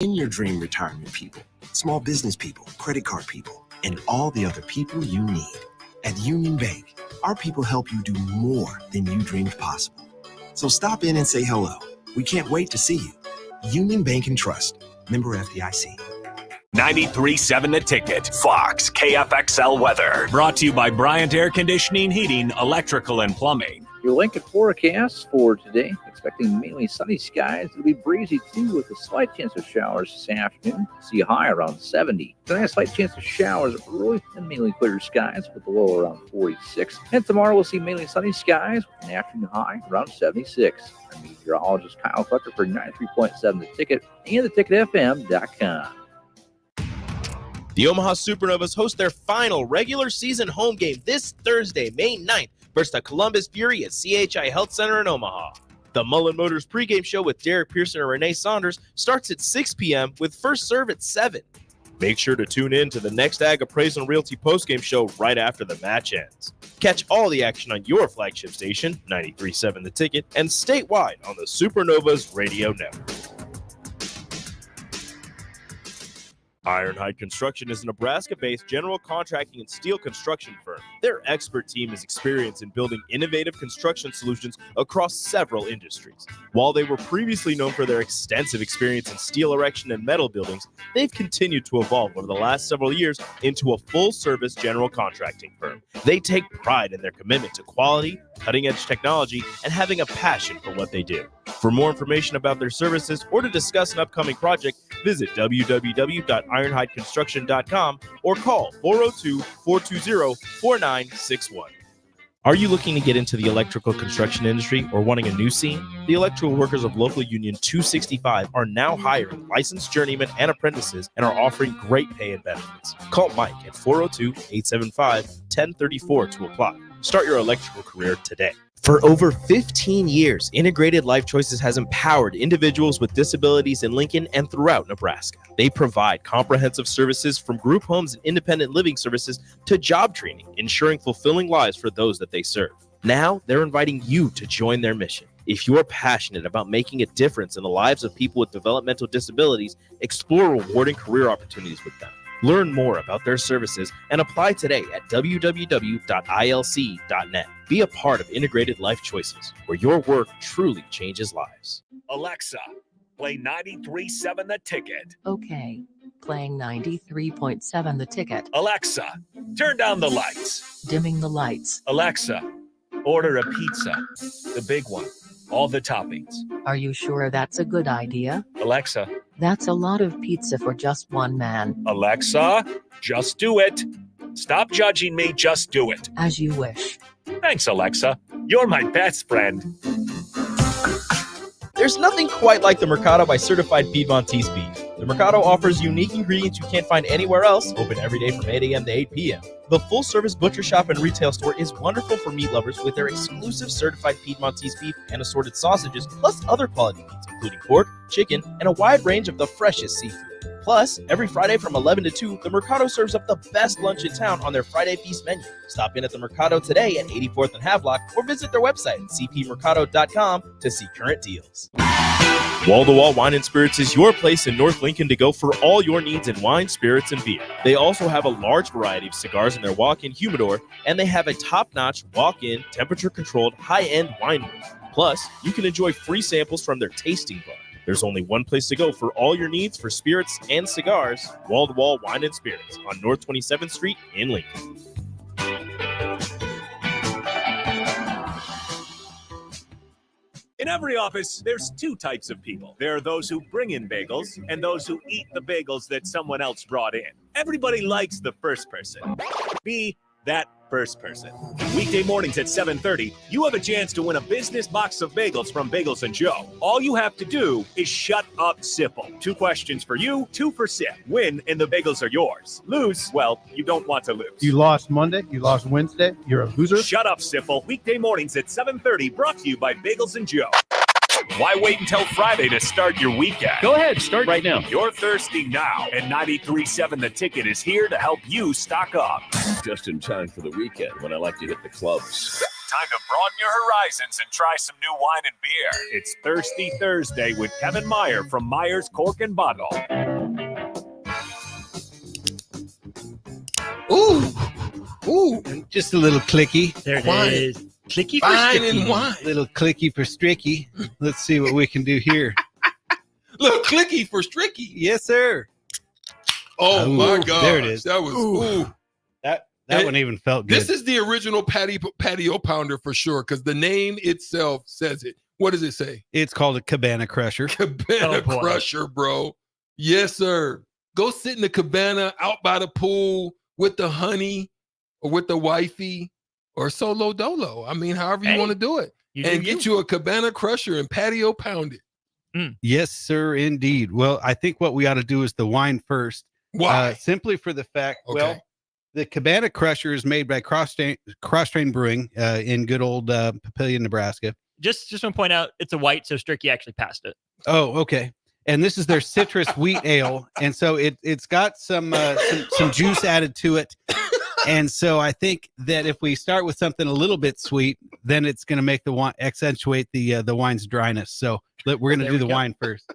In your dream retirement people, small business people, credit card people, and all the other people you need. At Union Bank, our people help you do more than you dreamed possible. So stop in and say hello. We can't wait to see you. Union Bank and Trust. Member FDIC. 93.7 The Ticket. Fox KFXL weather. Brought to you by Bryant Air Conditioning, Heating, Electrical, and Plumbing. Your Lincoln forecast for today, expecting mainly sunny skies. It'll be breezy too with a slight chance of showers this afternoon. See a high around 70. Tonight, a slight chance of showers early and mainly clear skies with a low around 46. And tomorrow we'll see mainly sunny skies with an afternoon high around 76. I'm meteorologist Kyle Tucker for 93.7 The Ticket and theticketfm.com. The Omaha Supernovas host their final regular season home game this Thursday, May 9th, versus the Columbus Fury at CHI Health Center in Omaha. The Mullen Motors pregame show with Derek Pearson and Renee Saunders starts at 6 p.m. with first serve at 7. Make sure to tune in to the next Ag Appraisal and Realty postgame show right after the match ends. Catch all the action on your flagship station, 93.7 The Ticket, and statewide on the Supernovas Radio Network. Ironhide Construction is a Nebraska-based general contracting and steel construction firm. Their expert team is experienced in building innovative construction solutions across several industries. While they were previously known for their extensive experience in steel erection and metal buildings, they've continued to evolve over the last several years into a full-service general contracting firm. They take pride in their commitment to quality, cutting-edge technology, and having a passion for what they do. For more information about their services or to discuss an upcoming project, visit www.ironhideconstruction.com or call 402-420-4961. Are you looking to get into the electrical construction industry or wanting a new scene? The electrical workers of local union 265 are now hiring licensed journeymen and apprentices and are offering great pay and benefits. Call Mike at 402-875-1034 to apply. Start your electrical career today. For over 15 years, Integrated Life Choices has empowered individuals with disabilities in Lincoln and throughout Nebraska. They provide comprehensive services from group homes and independent living services to job training, ensuring fulfilling lives for those that they serve. Now, they're inviting you to join their mission. If you are passionate about making a difference in the lives of people with developmental disabilities, explore rewarding career opportunities with them. Learn more about their services and apply today at www.ilc.net. Be a part of Integrated Life Choices, where your work truly changes lives. Alexa, play 93.7 The Ticket. Okay, playing 93.7 The Ticket. Alexa, turn down the lights. Dimming the lights. Alexa, order a pizza, the big one, all the toppings. Are you sure that's a good idea? Alexa. That's a lot of pizza for just one man. Alexa, just do it. Stop judging me, just do it. As you wish. Thanks, Alexa. You're my best friend. There's nothing quite like the Mercado by Certified Piedmontese Beef. The Mercado offers unique ingredients you can't find anywhere else, open every day from 8 a.m. to 8 p.m. The full-service butcher shop and retail store is wonderful for meat lovers with their exclusive certified Piedmontese beef and assorted sausages, plus other quality meats, including pork, chicken, and a wide range of the freshest seafood. Plus, every Friday from 11 to 2, the Mercado serves up the best lunch in town on their Friday Feast menu. Stop in at the Mercado today at 84th and Havelock or visit their website at cpmercado.com to see current deals. Wall-to-Wall Wine and Spirits is your place in North Lincoln to go for all your needs in wine, spirits, and beer. They also have a large variety of cigars in their walk-in humidor, and they have a top-notch walk-in, temperature-controlled, high-end wine room. Plus, you can enjoy free samples from their tasting bar. There's only one place to go for all your needs for spirits and cigars, Wall-to-Wall Wine and Spirits on North 27th Street in Lincoln. In every office, there's two types of people. There are those who bring in bagels and those who eat the bagels that someone else brought in. Everybody likes the first person. Be that first person. Weekday mornings at 7:30, you have a chance to win a business box of bagels from Bagels & Joe. All you have to do is shut up, Sipple. 2 questions for you, 2 for Sip. Win, and the bagels are yours. Lose, well, you don't want to lose. You lost Monday, you lost Wednesday, you're a loser. Shut up, Sipple. Weekday mornings at 7:30, brought to you by Bagels & Joe. Why wait until Friday to start your weekend? Go ahead, start right now. You're thirsty now, and 93.7 The Ticket is here to help you stock up. Just in time for the weekend when I like to hit the clubs. Time to broaden your horizons and try some new wine and beer. It's Thirsty Thursday with Kevin Meyer from Meyer's Cork and Bottle. Ooh, Just a little clicky. there it Wine. is. Clicky for Fine sticky. and wine. Little clicky for stricky. Let's see what we can do here. Little clicky for stricky. Yes, sir. Oh Ooh, my God. there it is. That was ooh. That Hey, one even felt good. This is the original patio pounder for sure, because the name itself says it. What does it say? It's called a cabana crusher. Cabana Oh, boy. crusher, bro. Yes, sir. Go sit in the cabana out by the pool with the honey or with the wifey or solo dolo. I mean, however you Hey, want to do it. You And do get you a cabana crusher and patio pound it. Yes, sir, indeed. Well, I think what we ought to do is the wine first. Why? Simply for the fact, Okay. well, the Cabana Crusher is made by Cross Train Brewing in good old Papillion, Nebraska. Just want to point out it's a white, so Stricky actually passed it. Oh, okay. And this is their citrus wheat ale, and so it's got some juice added to it. And so I think that if we start with something a little bit sweet, then it's going to make the wine accentuate the wine's dryness. So we're going to There do we the go. wine first.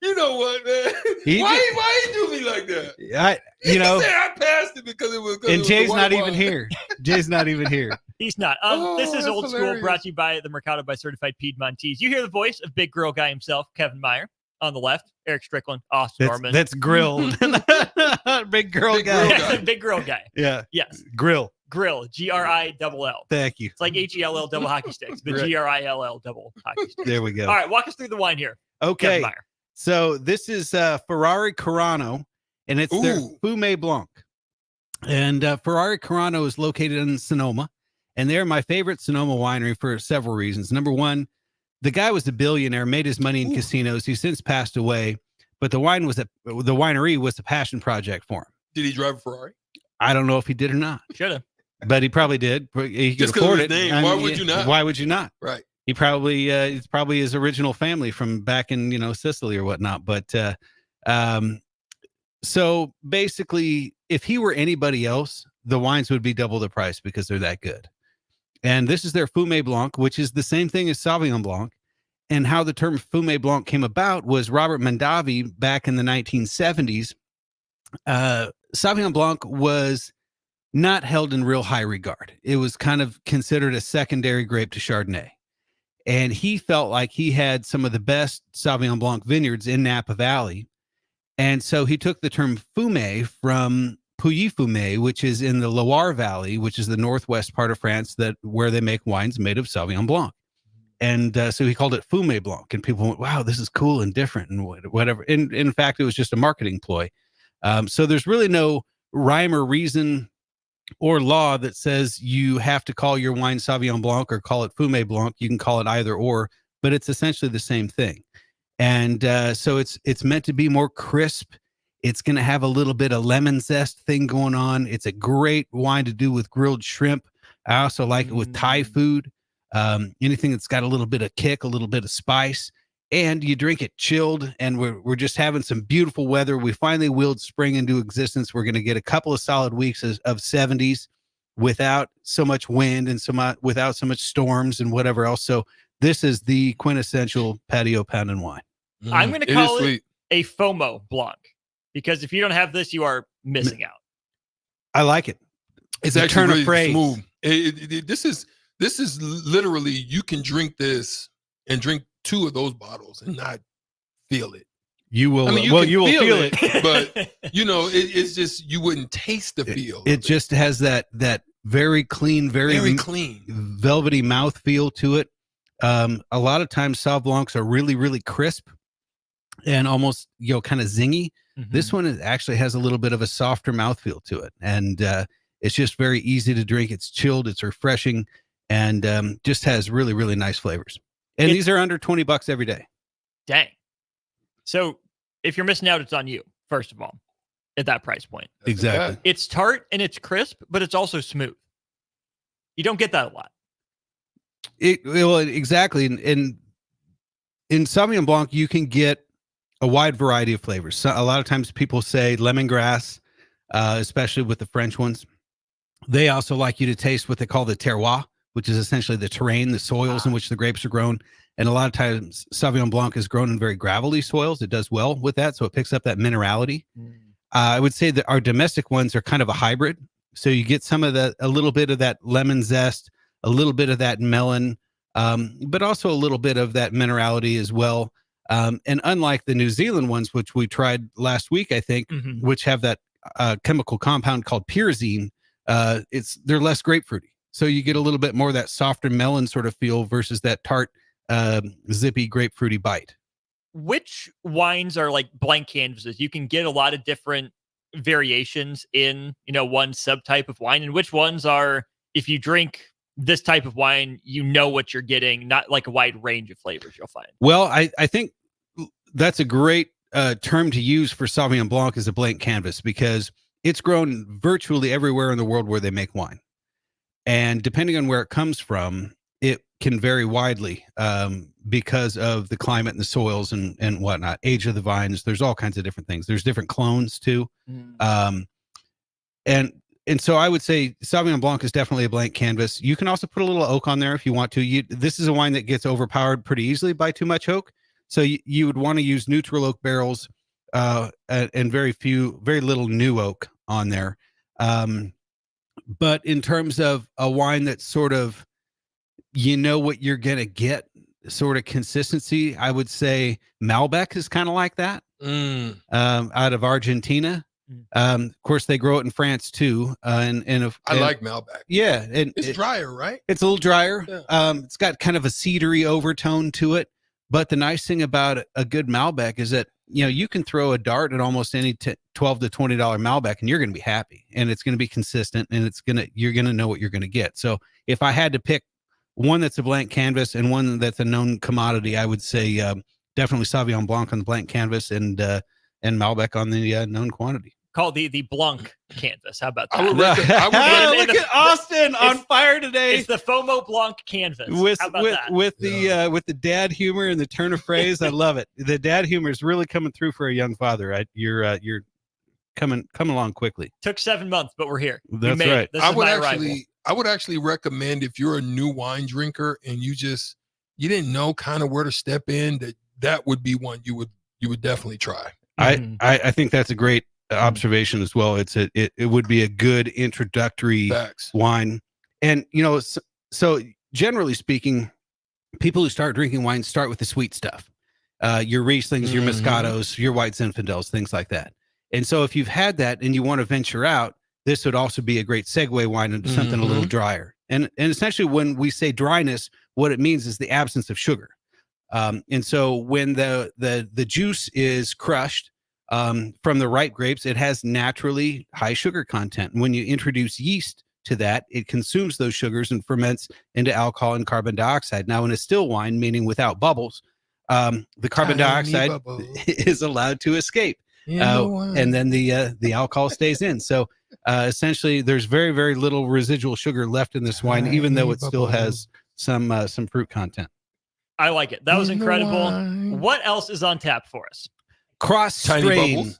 You know what, man? He Why you do me like that? You know, He said I passed it because it was. and Jay's the not white even wine. here. Jay's not even here. He's not. Oh, This is that's Old School, hilarious. brought to you by the Mercado by Certified Piedmontese. You hear the voice of Big Grill Guy himself, Kevin Meyer. On the left, Eric Strickland, Austin Norman. That's grilled. Big girl Big guy. grill guy. Big Grill Guy. Yeah, Yes. grill. Grill, Grill. Thank you. It's like HELL double hockey sticks, but Right. GRILL double hockey sticks. There we go. All right, walk us through the wine here, Okay. Kevin Meyer. So this is Ferrari Carano, and it's their Ooh. Fume Blanc. And Ferrari Carano is located in Sonoma, and they're my favorite Sonoma winery for several reasons. Number one, the guy was a billionaire, made his money in casinos. He's since passed away, but the winery was a passion project for him. Did he drive a Ferrari? I don't know if he did or not, Should have. but he probably did. He could Just 'cause of afford his it. name, I why mean, would you not? Why would you not? Right. He probably it's probably his original family from back in Sicily or whatnot. But so basically, if he were anybody else, the wines would be double the price because they're that good. And this is their Fume Blanc, which is the same thing as Sauvignon Blanc. And how the term Fume Blanc came about was Robert Mondavi back in the 1970s. Sauvignon Blanc was not held in real high regard. It was kind of considered a secondary grape to Chardonnay. And he felt like he had some of the best Sauvignon Blanc vineyards in Napa Valley. And so he took the term Fume from Pouilly-Fume, which is in the Loire Valley, which is the northwest part of France, where they make wines made of Sauvignon Blanc. And so he called it Fume Blanc. And people went, wow, this is cool and different and whatever. And in fact, it was just a marketing ploy. So there's really no rhyme or reason or law that says you have to call your wine Sauvignon Blanc or call it Fume Blanc. You can call it either or, but it's essentially the same thing. And so it's meant to be more crisp. It's going to have a little bit of lemon zest thing going on. It's a great wine to do with grilled shrimp. I also like it with Thai food. Anything that's got a little bit of kick, a little bit of spice. And you drink it chilled, and we're just having some beautiful weather. We finally willed spring into existence. We're going to get a couple of solid weeks of 70s without so much wind and without so much storms and whatever else. So this is the quintessential patio pounding wine. I'm going to It is call it sweet. a FOMO Blanc because if you don't have this, you are missing out. I like it. It's a actually turn of really phrase. smooth. This is literally, you can drink this and drink 2 of those bottles and not feel it. You will. I mean, you will feel it. but it's just, you wouldn't taste the feel. It just has that very clean, very clean. velvety mouth feel to it. A lot of times Sauv Blancs are really, really crisp and almost, kind of zingy. This one actually has a little bit of a softer mouthfeel to it. And it's just very easy to drink. It's chilled. It's refreshing and just has really, really nice flavors. And these are under $20 every day. Dang. So if you're missing out, it's on you, first of all, at that price point. Exactly. It's tart and it's crisp, but it's also smooth. You don't get that a lot. Well, exactly. And in Sauvignon Blanc, you can get a wide variety of flavors. So a lot of times people say lemongrass, especially with the French ones. They also like you to taste what they call the terroir, which is essentially the terrain, the soils in which the grapes are grown. And a lot of times Sauvignon Blanc is grown in very gravelly soils. It does well with that. So it picks up that minerality. I would say that our domestic ones are kind of a hybrid. So you get some of a little bit of that lemon zest, a little bit of that melon, but also a little bit of that minerality as well. And unlike the New Zealand ones, which we tried last week, I think, which have that chemical compound called pyrazine, they're less grapefruity. So you get a little bit more of that softer melon sort of feel versus that tart, zippy grapefruity bite. Which wines are like blank canvases? You can get a lot of different variations in, one subtype of wine, and which ones are, if you drink this type of wine, you know what you're getting, not like a wide range of flavors you'll find. Well, I think that's a great term to use for Sauvignon Blanc as a blank canvas, because it's grown virtually everywhere in the world where they make wine. And depending on where it comes from, it can vary widely because of the climate and the soils and whatnot, age of the vines. There's all kinds of different things. There's different clones too. And so I would say Sauvignon Blanc is definitely a blank canvas. You can also put a little oak on there if you want to. This is a wine that gets overpowered pretty easily by too much oak. So you would want to use neutral oak barrels and very little new oak on there. But in terms of a wine that's sort of, what you're going to get, sort of consistency, I would say Malbec is kind of like that out of Argentina. Of course, they grow it in France too. I like Malbec. Yeah. And it's drier, right? It's a little drier. Yeah. It's got kind of a cedary overtone to it. But the nice thing about a good Malbec is that, you can throw a dart at almost any $12 to $20 Malbec and you're going to be happy, and it's going to be consistent, and you're going to know what you're going to get. So if I had to pick one that's a blank canvas and one that's a known commodity, I would say definitely Sauvignon Blanc on the blank canvas and Malbec on the known quantity. Called the Blanc canvas. How about that? Look at Austin on fire today. It's the FOMO Blanc canvas. With the dad humor and the turn of phrase. I love it. The dad humor is really coming through for a young father. You're coming along quickly. Took 7 months, but we're here. That's right. I would actually recommend, if you're a new wine drinker and you didn't know kind of where to step in, that would be one you would definitso try. I think that's a great observation as well. It would be a good introductory wine. And so generally speaking, people who start drinking wine start with the sweet stuff, your Rieslings, your Moscatos, your White Zinfandels, things like that. And so if you've had that and you want to venture out, this would also be a great segue wine into something a little drier. And essentially when we say dryness, what it means is the absence of sugar. And so when the juice is crushed from the ripe grapes, it has naturally high sugar content. And when you introduce yeast to that, it consumes those sugars and ferments into alcohol and carbon dioxide. Now, in a still wine, meaning without bubbles, the carbon dioxide is allowed to escape. And then the alcohol stays in. So essentially, there's very, very little residual sugar left in this wine, even though it still has some fruit content. I like it. That was incredible. What else is on tap for us? Cross strain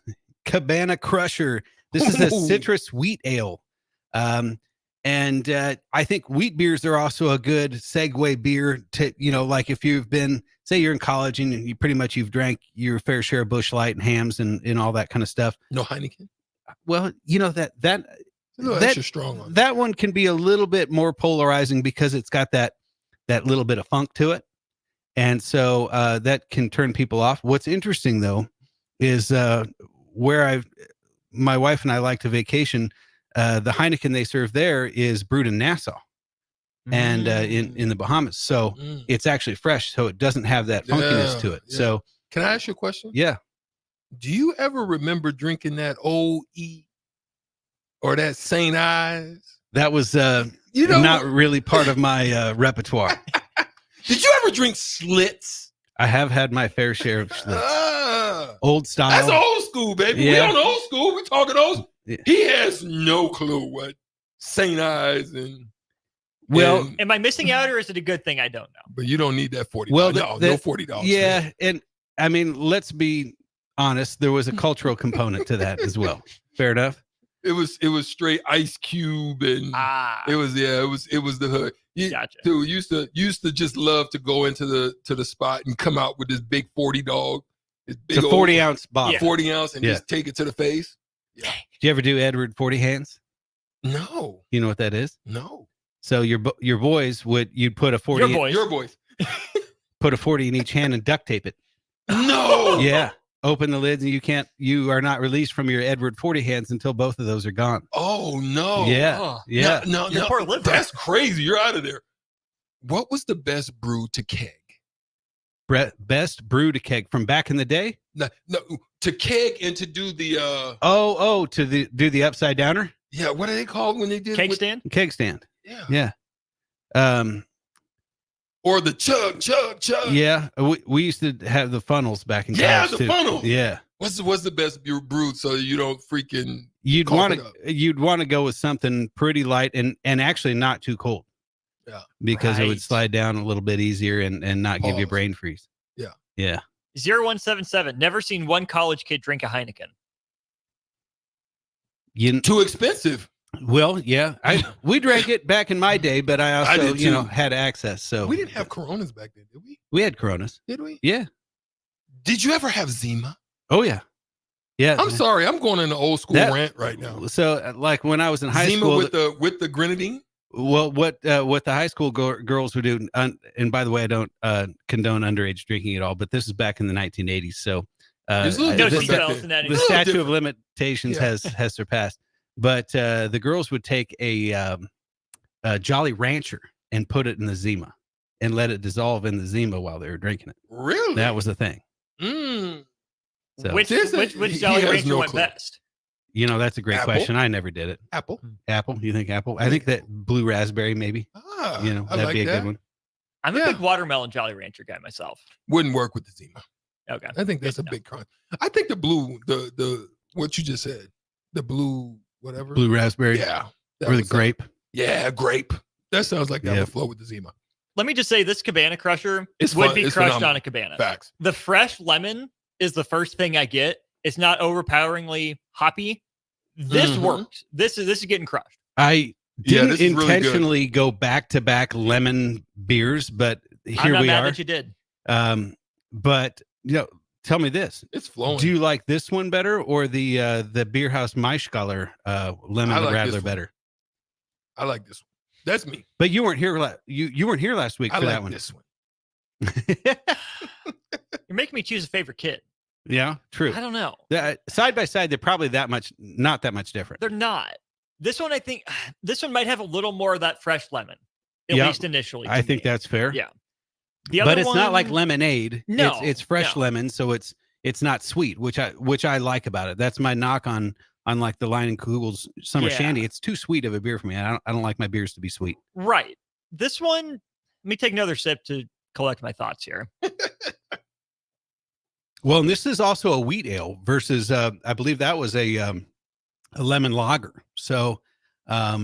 Cabana Crusher. This is a citrus wheat ale. And I think wheat beers are also a good segue beer to, like if you've been, say you're in college and you've drank your fair share of Busch Light and hams and all that kind of stuff. No Heineken. Well, that extra strong on that one can be a little bit more polarizing because it's got that little bit of funk to it. And so that can turn people off. What's interesting though is where my wife and I like to vacation. The Heineken they serve there is brewed in Nassau and in the Bahamas. So it's actually fresh. So it doesn't have that funkiness to it. Yeah. So can I ask you a question? Yeah. Do you ever remember drinking that Old E or that St. Ives? That was not really part of my repertoire. Did you ever drink Schlitz? I have had my fair share of Schlitz. Old style. That's old school, baby. Yeah. We on old school. We talking old. Yeah. He has no clue what St. Ives and. Well, am I missing out, or is it a good thing I don't know? But you don't need that $40. Well, no $40. Yeah, man. and I mean, let's be honest. There was a cultural component to that as well. Fair enough. It was straight Ice Cube, and it was the hood. Gotcha. Dude, used to just love to go into the spot and come out with this big 40 dog. This big It's a 40-ounce bottle. 40 ounce and just take it to the face. Yeah. Did you ever do Edward 40 hands? No. You know what that is? No. So your boys you'd put a 40 Your boys. put a 40 in each hand and duct tape it. No. Yeah. Open the lids and you are not released from your Edward 40 hands until both of those are gone. Oh no. Yeah. Yeah. No. Your poor liver. That's crazy. You're out of there. What was the best brew to keg? Best brew to keg from back in the day? No, to keg and to do the do the upside downer? yeah, what are they called when they did Keg with- stand? Keg stand. Yeah. Yeah. Or the chug. Yeah. We used to have the funnels back in Yeah, college the too. funnel. Yeah. What's the best brewed so you don't freaking You'd cough want it up? you'd want to go with something pretty light and actually not too cold. Yeah. Because it would Right. slide down a little bit easier and not give you Pause. brain freeze. Yeah. Yeah. 0177. Never seen one college kid drink a Heineken. Too expensive. Well, yeah. We drank it back in my day, but I also, did too. had access. So We didn't have Coronas back then, did we? we had Coronas. Did we? Yeah. Did you ever have Zima? Oh yeah. Yeah. I'm sorry, I'm going into old school That- rant right now. So like when I was in high Zima school, with the grenadine. well, what the high school girls would do, and by the way, I don't condone underage drinking at all, but this is back in the 1980s. So There's a little No different seatbelts back then. in that the Little statute of different. limitations Yeah. has surpassed. But the girls would take a Jolly Rancher and put it in the Zima and let it dissolve in the Zima while they were drinking it. Really? That was the thing. Mm. So Which He Jolly has Rancher no went clue. best? that's a great Apple? question. I never did it. Apple. Apple? You think apple? I think that blue raspberry maybe. Ah, I That'd like be a that. good one. I'm a Yeah. big watermelon Jolly Rancher guy myself. Wouldn't work with the Zima. Okay. I think that's a Good to big con. I think the blue, the what you just said, the blue, whatever. Blue raspberry. Yeah. that Or the would sound- grape. Yeah, grape. That sounds like that Yeah. would flow with the Zima. Let me just say this cabana crusher It's would fun- be it's crushed phenomenal. on a cabana. Facts. The fresh lemon is the first thing I get. It's not overpoweringly hoppy. This Mhm. works. This is getting crushed. I Yeah, didn't this is really good. intentionally go back to back lemon beers, but I'm here not we mad are. that you did. But tell me this. It's flowing. Do you like this one better or the Beer House Maischgaller lemon I like Radler this one. better? I like this one. That's me. But you weren't here you weren't here last week I for like that one. this one. You're making me choose a favorite kid. Yeah, true. I don't know. Side by side, they're probably not that much different. They're not. This one, I think, this one might have a little more of that fresh lemon, at Yeah, least initially. I to think me. that's fair. Yeah. The other But it's not like one- lemonade. No, it's fresh no. lemon, so it's not sweet, which I like about it. That's my knock on like the Lion and Kugel's Summer Yeah. Shandy. It's too sweet of a beer for me. I don't like my beers to be sweet. Right. This one, let me take another sip to collect my thoughts here. Well, and this is also a wheat ale versus I believe that was a lemon lager. So a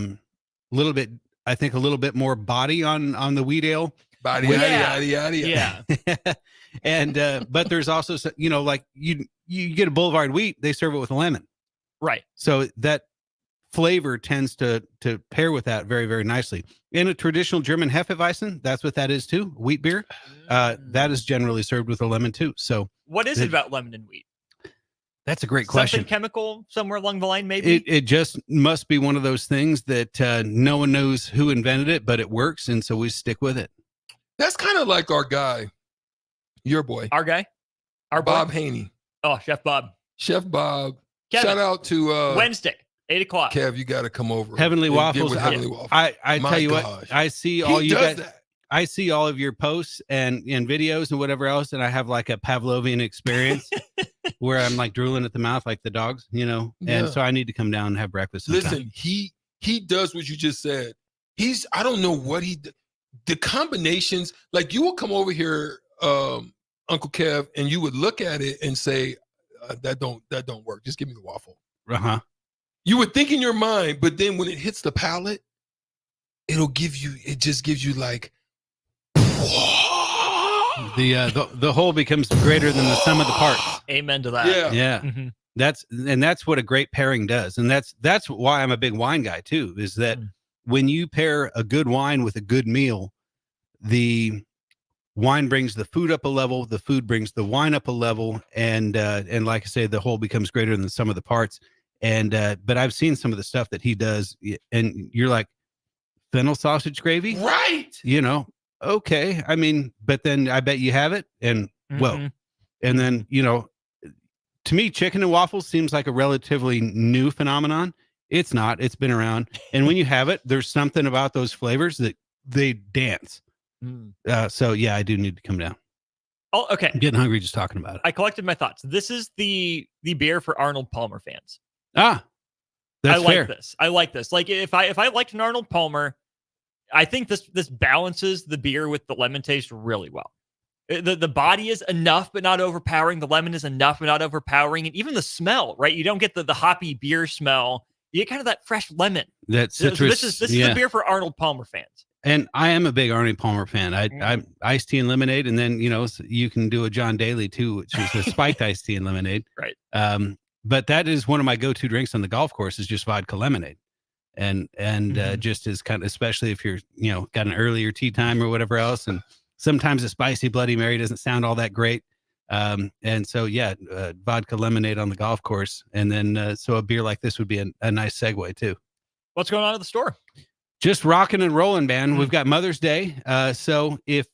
little bit, I think a little bit more body on the wheat ale. Body, Yeah. yada, yada, yada. Yeah. And but there's also like you get a Boulevard wheat, they serve it with a lemon. Right. So that flavor tends to pair with that very, very nicely. In a traditional German Hefeweizen, that's what that is too, wheat beer. That is generally served with a lemon too. So What is it about lemon and wheat? that's a great question. Something chemical somewhere along the line, maybe? It just must be one of those things that no one knows who invented it, but it works, and so we stick with it. That's kind of like our guy, your boy, Our guy? Our Bob boy? Haney. Oh, Chef Bob. Chef Bob. Kevin, Shout out to Wednesday, 8 o'clock. Kev. You got to come over. Heavenly and get Waffles. with Heavenly Waffles. I My tell you gosh. what, I see He all you does guys. that. I see all of your posts and videos and whatever else, and I have like a Pavlovian experience where I'm like drooling at the mouth like the dogs, And Yeah. so I need to come down and have breakfast. sometime. Listen, he does what you just said. I don't know what the combinations, like you would come over here, Uncle Kev, and you would look at it and say, that don't work. Just give me the waffle. Uh-huh. You would think in your mind, but then when it hits the palate, it just gives you like, The whole becomes greater than the sum of the parts. Amen to that. yeah. Yeah. Mhm. That's what a great pairing does. And that's why I'm a big wine guy too, is that when you pair a good wine with a good meal, the wine brings the food up a level, the food brings the wine up a level, and like I say, the whole becomes greater than the sum of the parts. And but I've seen some of the stuff that he does, and you're like, fennel sausage gravy, Right. Okay. I mean, but then I bet you have it, and whoa. And then, to me, chicken and waffles seems like a relatively new phenomenon. It's not. It's been around. And when you have it, there's something about those flavors that they dance. So yeah, I do need to come down. Oh, okay. I'm getting hungry just talking about it. I collected my thoughts. This is the beer for Arnold Palmer fans. That's fair. I like this. Like if I liked an Arnold Palmer, I think this balances the beer with the lemon taste really well. The body is enough, but not overpowering. The lemon is enough, but not overpowering. And even the smell, right? You don't get the hoppy beer smell. You get kind of that fresh lemon. That citrus. This is the beer for Arnold Palmer fans. And I am a big Arnold Palmer fan. I'm iced tea and lemonade, and then you can do a John Daly too, which is a spiked iced tea and lemonade. Right. But that is one of my go-to drinks on the golf course is just vodka lemonade, and just as kind of, especially if you're got an earlier tea time or whatever else, and sometimes a spicy Bloody Mary doesn't sound all that great. And so vodka lemonade on the golf course, and then so a beer like this would be a nice segue too. What's going on at the store? Just rocking and rolling, man. We've got Mother's Day. So if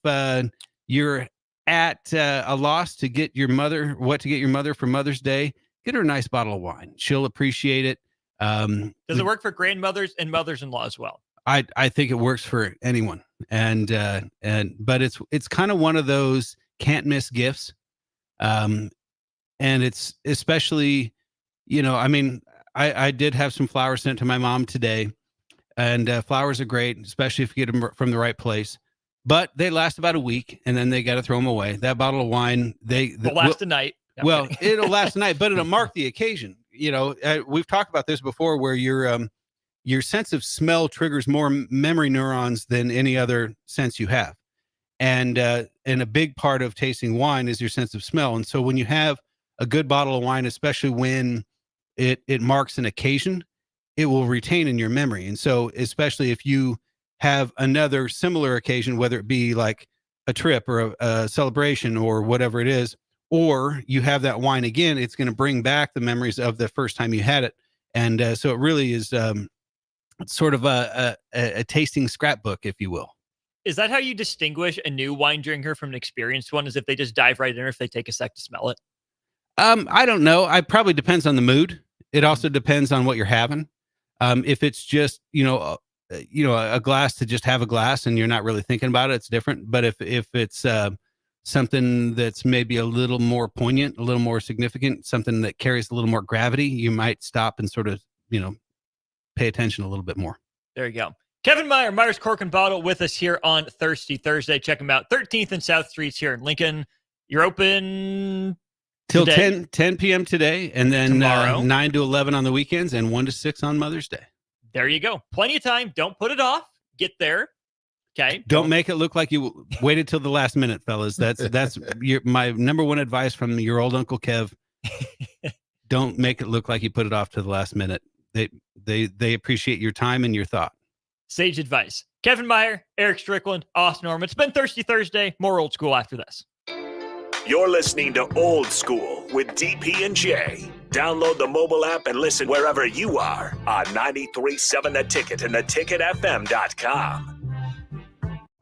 you're at a loss to get your mother for Mother's Day, get her a nice bottle of wine. She'll appreciate it. Does it work for grandmothers and mothers-in-law as well? I think it works for anyone. But it's kind of one of those can't miss gifts. And it's especially, I did have some flowers sent to my mom today. And flowers are great, especially if you get them from the right place. But they last about a week, and then they got to throw them away. That bottle of wine, they'll last a night. Well, it'll last a night, but it'll mark the occasion. We've talked about this before, where your sense of smell triggers more memory neurons than any other sense you have, and a big part of tasting wine is your sense of smell. And so when you have a good bottle of wine, especially when it marks an occasion, it will retain in your memory. And so, especially if you have another similar occasion, whether it be like a trip or a celebration or whatever it is, or you have that wine again, it's going to bring back the memories of the first time you had it. And so it really is sort of a tasting scrapbook, if you will. Is that how you distinguish a new wine drinker from an experienced one? Is if they just dive right in, or if they take a sec to smell it? I don't know. It probably depends on the mood. It also depends on what you're having. If it's just, a glass to just have a glass and you're not really thinking about it, it's different. But if it's something that's maybe a little more poignant, a little more significant, something that carries a little more gravity, you might stop and sort of, pay attention a little bit more. There you go. Kevin Meyer, Meyer's Cork and Bottle, with us here on Thirsty Thursday. Check him out. 13th and South Streets here in Lincoln. You're open till 10 p.m. today, and then 9 to 11 on the weekends, and 1 to 6 on Mother's Day. There you go. Plenty of time. Don't put it off. Get there. Okay. Don't make it look like you waited till the last minute, fellas. That's my number one advice from your old Uncle Kev. Don't make it look like you put it off to the last minute. They appreciate your time and your thought. Sage advice. Kevin Meyer, Eric Strickland, Austin Norman. It's been Thirsty Thursday. More old school after this. You're listening to Old School with DP and J. Download the mobile app and listen wherever you are on 93.7 The Ticket and theticketfm.com.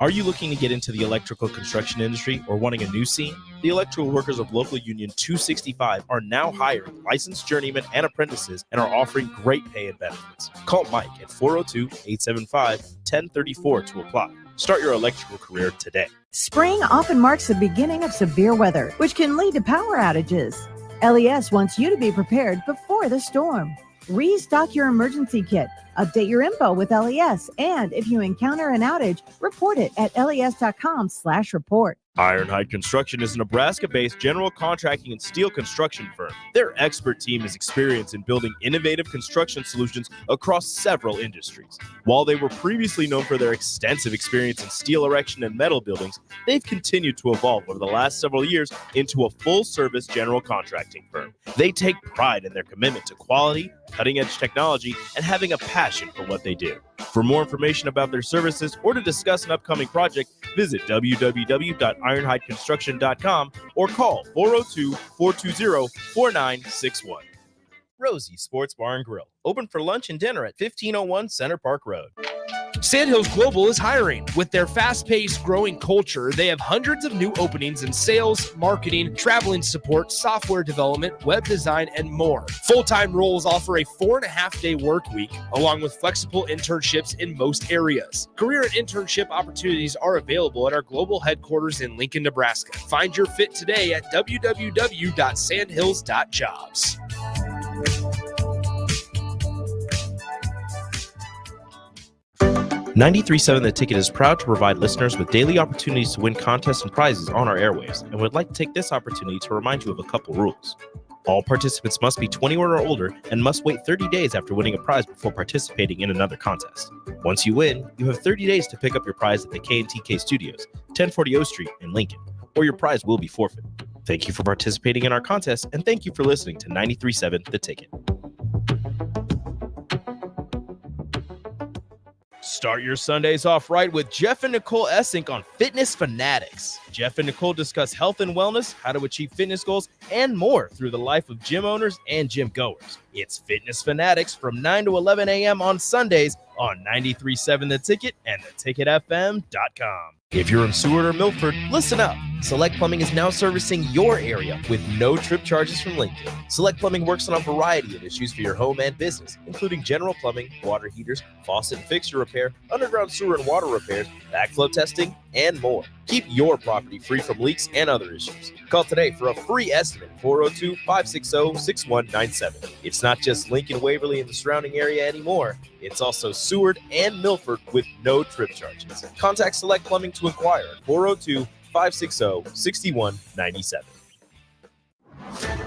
Are you looking to get into the electrical construction industry or wanting a new scene? The electrical workers of Local Union 265 are now hiring licensed journeymen and apprentices and are offering great pay and benefits. Call Mike at 402-875-1034 to apply. Start your electrical career today. Spring often marks the beginning of severe weather, which can lead to power outages. LES wants you to be prepared before the storm. Restock your emergency kit, update your info with LES, and if you encounter an outage, report it at les.com/report. Ironhide Construction is a Nebraska-based general contracting and steel construction firm. Their expert team is experienced in building innovative construction solutions across several industries. While they were previously known for their extensive experience in steel erection and metal buildings, they've continued to evolve over the last several years into a full-service general contracting firm. They take pride in their commitment to quality, cutting-edge technology, and having a passion for what they do. For more information about their services or to discuss an upcoming project, visit www.ironhideconstruction.com or call 402-420-4961. Rosie Sports Bar and Grill, open for lunch and dinner at 1501 Center Park Road. Sandhills Global is hiring. With their fast-paced, growing culture, they have hundreds of new openings in sales, marketing, traveling support, software development, web design, and more. Full-time roles offer a 4.5-day work week, along with flexible internships in most areas. Career and internship opportunities are available at our global headquarters in Lincoln, Nebraska. Find your fit today at www.sandhills.jobs. 93.7 The Ticket is proud to provide listeners with daily opportunities to win contests and prizes on our airwaves, and would like to take this opportunity to remind you of a couple rules. All participants must be 21 or older and must wait 30 days after winning a prize before participating in another contest. Once you win, you have 30 days to pick up your prize at the K&TK Studios, 1040 O Street in Lincoln, or your prize will be forfeit. Thank you for participating in our contest, and thank you for listening to 93.7 The Ticket. Start your Sundays off right with Jeff and Nicole Essink on Fitness Fanatics. Jeff and Nicole discuss health and wellness, how to achieve fitness goals, and more through the life of gym owners and gym goers. It's Fitness Fanatics from 9 to 11 a.m. on Sundays on 93.7 The Ticket and theticketfm.com. If you're in Seward or Milford, listen up. Select Plumbing is now servicing your area with no trip charges from Lincoln. Select Plumbing works on a variety of issues for your home and business, including general plumbing, water heaters, faucet and fixture repair, underground sewer and water repairs, backflow testing, and more. Keep your property free from leaks and other issues. Call today for a free estimate, 402-560-6197. It's not just Lincoln, Waverly, and the surrounding area anymore. It's also Seward and Milford with no trip charges. Contact Select Plumbing to inquire at 402-560-6197.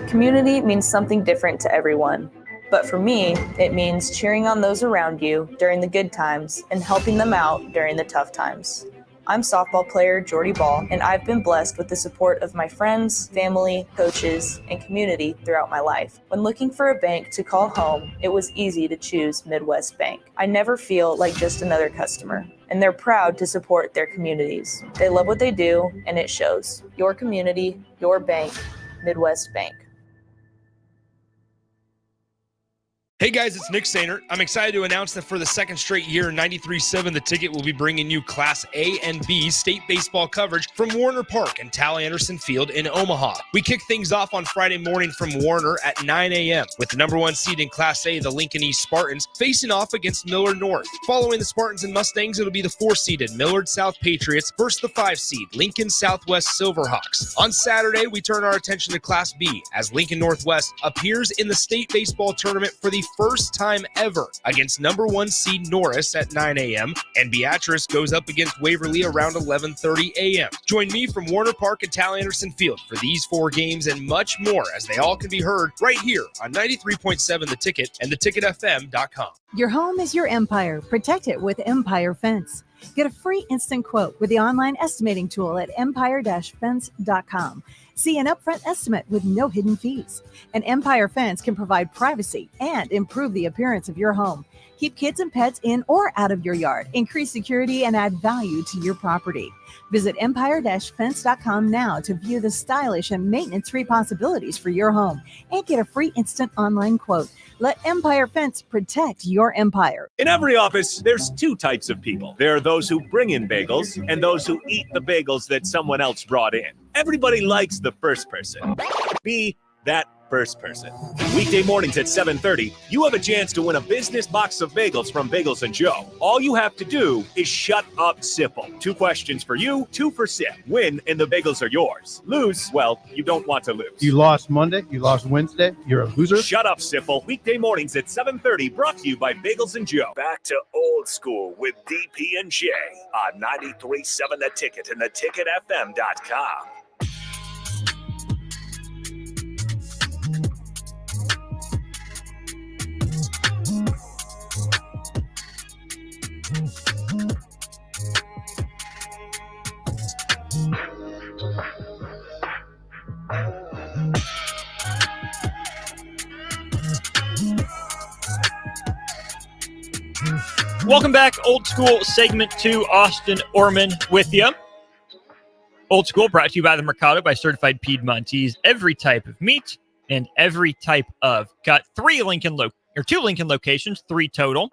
Community means something different to everyone. But for me, it means cheering on those around you during the good times and helping them out during the tough times. I'm softball player Jordy Ball, and I've been blessed with the support of my friends, family, coaches, and community throughout my life. When looking for a bank to call home, it was easy to choose Midwest Bank. I never feel like just another customer, and they're proud to support their communities. They love what they do, and it shows. Your community, your bank, Midwest Bank. Hey guys, it's Nick Sainert. I'm excited to announce that for the second straight year, 93.7 The Ticket will be bringing you Class A and B state baseball coverage from Warner Park and Tal Anderson Field in Omaha. We kick things off on Friday morning from Warner at 9 a.m. with the number 1 seed in Class A, the Lincoln East Spartans, facing off against Millard North. Following the Spartans and Mustangs, it'll be the 4-seeded Millard South Patriots versus the 5-seed Lincoln Southwest Silverhawks. On Saturday, we turn our attention to Class B as Lincoln Northwest appears in the state baseball tournament for the first time ever against number 1 seed Norris at 9 a.m. and Beatrice goes up against Waverly around 11:30 a.m. Join me from Warner Park and Tal Anderson Field for these 4 games and much more as they all can be heard right here on 93.7 The Ticket and theticketfm.com. Your home is your empire. Protect it with Empire Fence. Get a free instant quote with the online estimating tool at empire-fence.com. See an upfront estimate with no hidden fees. An Empire Fence can provide privacy and improve the appearance of your home. Keep kids and pets in or out of your yard. Increase security and add value to your property. Visit empire-fence.com now to view the stylish and maintenance-free possibilities for your home and get a free instant online quote. Let Empire Fence protect your empire. In every office, there's 2 types of people. There are those who bring in bagels and those who eat the bagels that someone else brought in. Everybody likes the first person. Be that first person. Weekday mornings at 7:30, you have a chance to win a business box of bagels from Bagels & Joe. All you have to do is shut up, Sipple. 2 questions for you, 2 for Sip. Win, and the bagels are yours. Lose, well, you don't want to lose. You lost Monday. You lost Wednesday. You're a loser. Shut up, Sipple. Weekday mornings at 7:30, brought to you by Bagels & Joe. Back to old school with DP and J on 93.7 The Ticket and theticketfm.com. Welcome back, Old School segment 2. Austin Orman with you. Old School brought to you by the Mercado by Certified Piedmontese. Every type of meat and every type of cut. Two Lincoln locations, 3 total.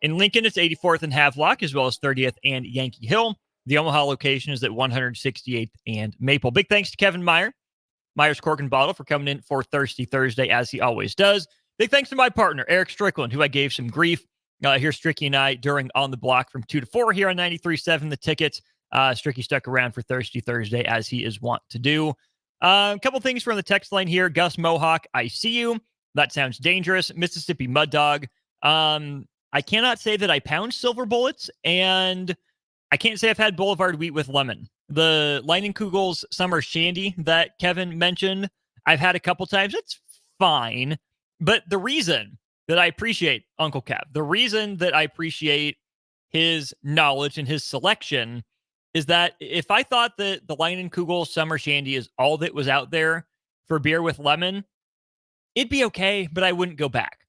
In Lincoln, it's 84th and Havelock, as well as 30th and Yankee Hill. The Omaha location is at 168th and Maple. Big thanks to Kevin Myers Cork and Bottle, for coming in for Thirsty Thursday, as he always does. Big thanks to my partner, Eric Strickland, who I gave some grief. Here's Stricky and I during On the Block from 2 to 4 here on 93.7 The Ticket. Stricky stuck around for Thirsty Thursday, as he is wont to do. A couple things from the text line here. Gus Mohawk, I see you. That sounds dangerous. Mississippi Mud Dog. I cannot say that I pound silver bullets, and I can't say I've had Boulevard wheat with lemon. The Leinenkugel's Summer Shandy that Kevin mentioned, I've had a couple times. It's fine. But the reason that I appreciate Uncle Kev, the reason that I appreciate his knowledge and his selection is that if I thought that the Leinenkugel Summer Shandy is all that was out there for beer with lemon, it'd be okay, but I wouldn't go back.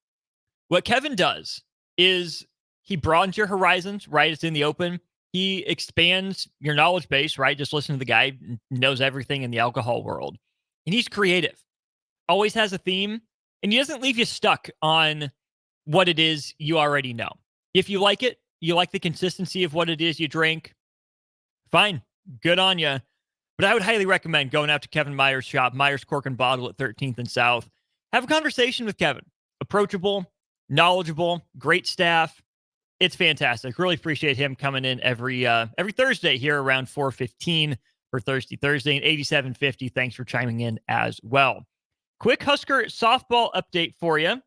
What Kevin does is he broadens your horizons, right? It's in the open. He expands your knowledge base, right? Just listen to the guy who knows everything in the alcohol world. And he's creative, always has a theme, and he doesn't leave you stuck on what it is you already know. If you like it, you like the consistency of what it is you drink, fine, good on you. But I would highly recommend going out to Kevin Myers' shop, Myers Cork and Bottle at 13th and South. Have a conversation with Kevin. Approachable, knowledgeable, great staff. It's fantastic. Really appreciate him coming in every Thursday here around 4:15 for Thirsty Thursday, and 8750. Thanks for chiming in as well. Quick Husker softball update for you.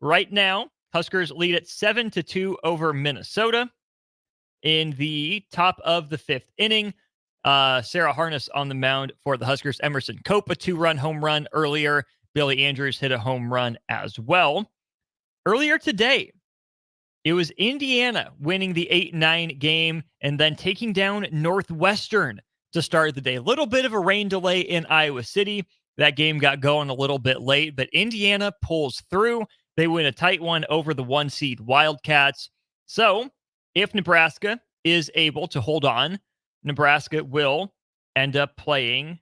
Right now, Huskers lead at 7-2 over Minnesota. In the top of the 5th inning, Sarah Harness on the mound for the Huskers. Emerson Cope, a 2-run home run earlier. Billy Andrews hit a home run as well. Earlier today, it was Indiana winning the 8-9 game and then taking down Northwestern to start the day. A little bit of a rain delay in Iowa City. That game got going a little bit late, but Indiana pulls through. They win a tight one over the 1-seed Wildcats. So if Nebraska is able to hold on, Nebraska will end up playing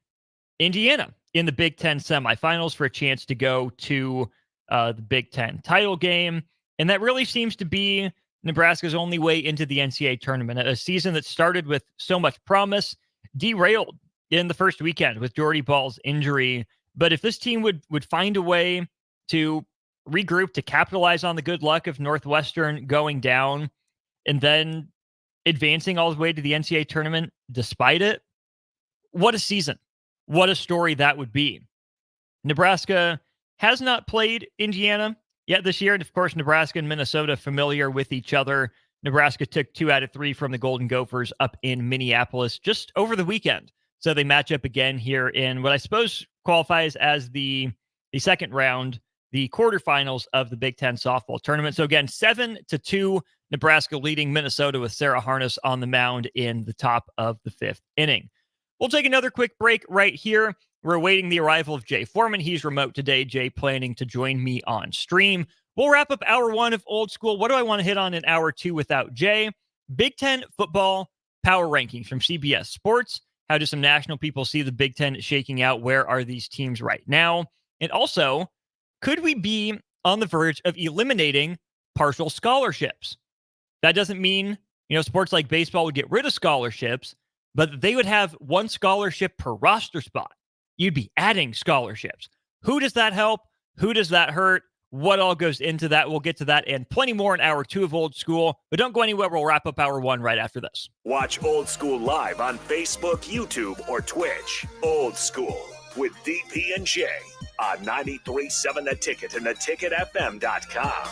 Indiana in the Big Ten semifinals for a chance to go to the Big Ten title game. And that really seems to be Nebraska's only way into the NCAA tournament. A season that started with so much promise, derailed in the first weekend with Jordy Ball's injury. But if this team would find a way to regroup, to capitalize on the good luck of Northwestern going down and then advancing all the way to the NCAA tournament despite it, what a season. What a story that would be. Nebraska has not played Indiana yet this year. And of course, Nebraska and Minnesota familiar with each other. Nebraska took 2 out of 3 from the Golden Gophers up in Minneapolis just over the weekend. So they match up again here in what I suppose qualifies as the second round, the quarterfinals of the Big Ten softball tournament. So again, 7-2, Nebraska leading Minnesota with Sarah Harness on the mound in the top of the 5th inning. We'll take another quick break right here. We're awaiting the arrival of Jay Foreman. He's remote today. Jay planning to join me on stream. We'll wrap up hour 1 of Old School. What do I want to hit on in hour 2 without Jay? Big Ten football power rankings from CBS Sports. How do some national people see the Big Ten shaking out? Where are these teams right now? And also, could we be on the verge of eliminating partial scholarships? That doesn't mean, sports like baseball would get rid of scholarships, but they would have 1 scholarship per roster spot. You'd be adding scholarships. Who does that help? Who does that hurt? What all goes into that? We'll get to that and plenty more in hour 2 of Old School. But don't go anywhere. We'll wrap up hour 1 right after this. Watch Old School live on Facebook, YouTube, or Twitch. Old School with DP and J on 93.7 The Ticket and theticketfm.com.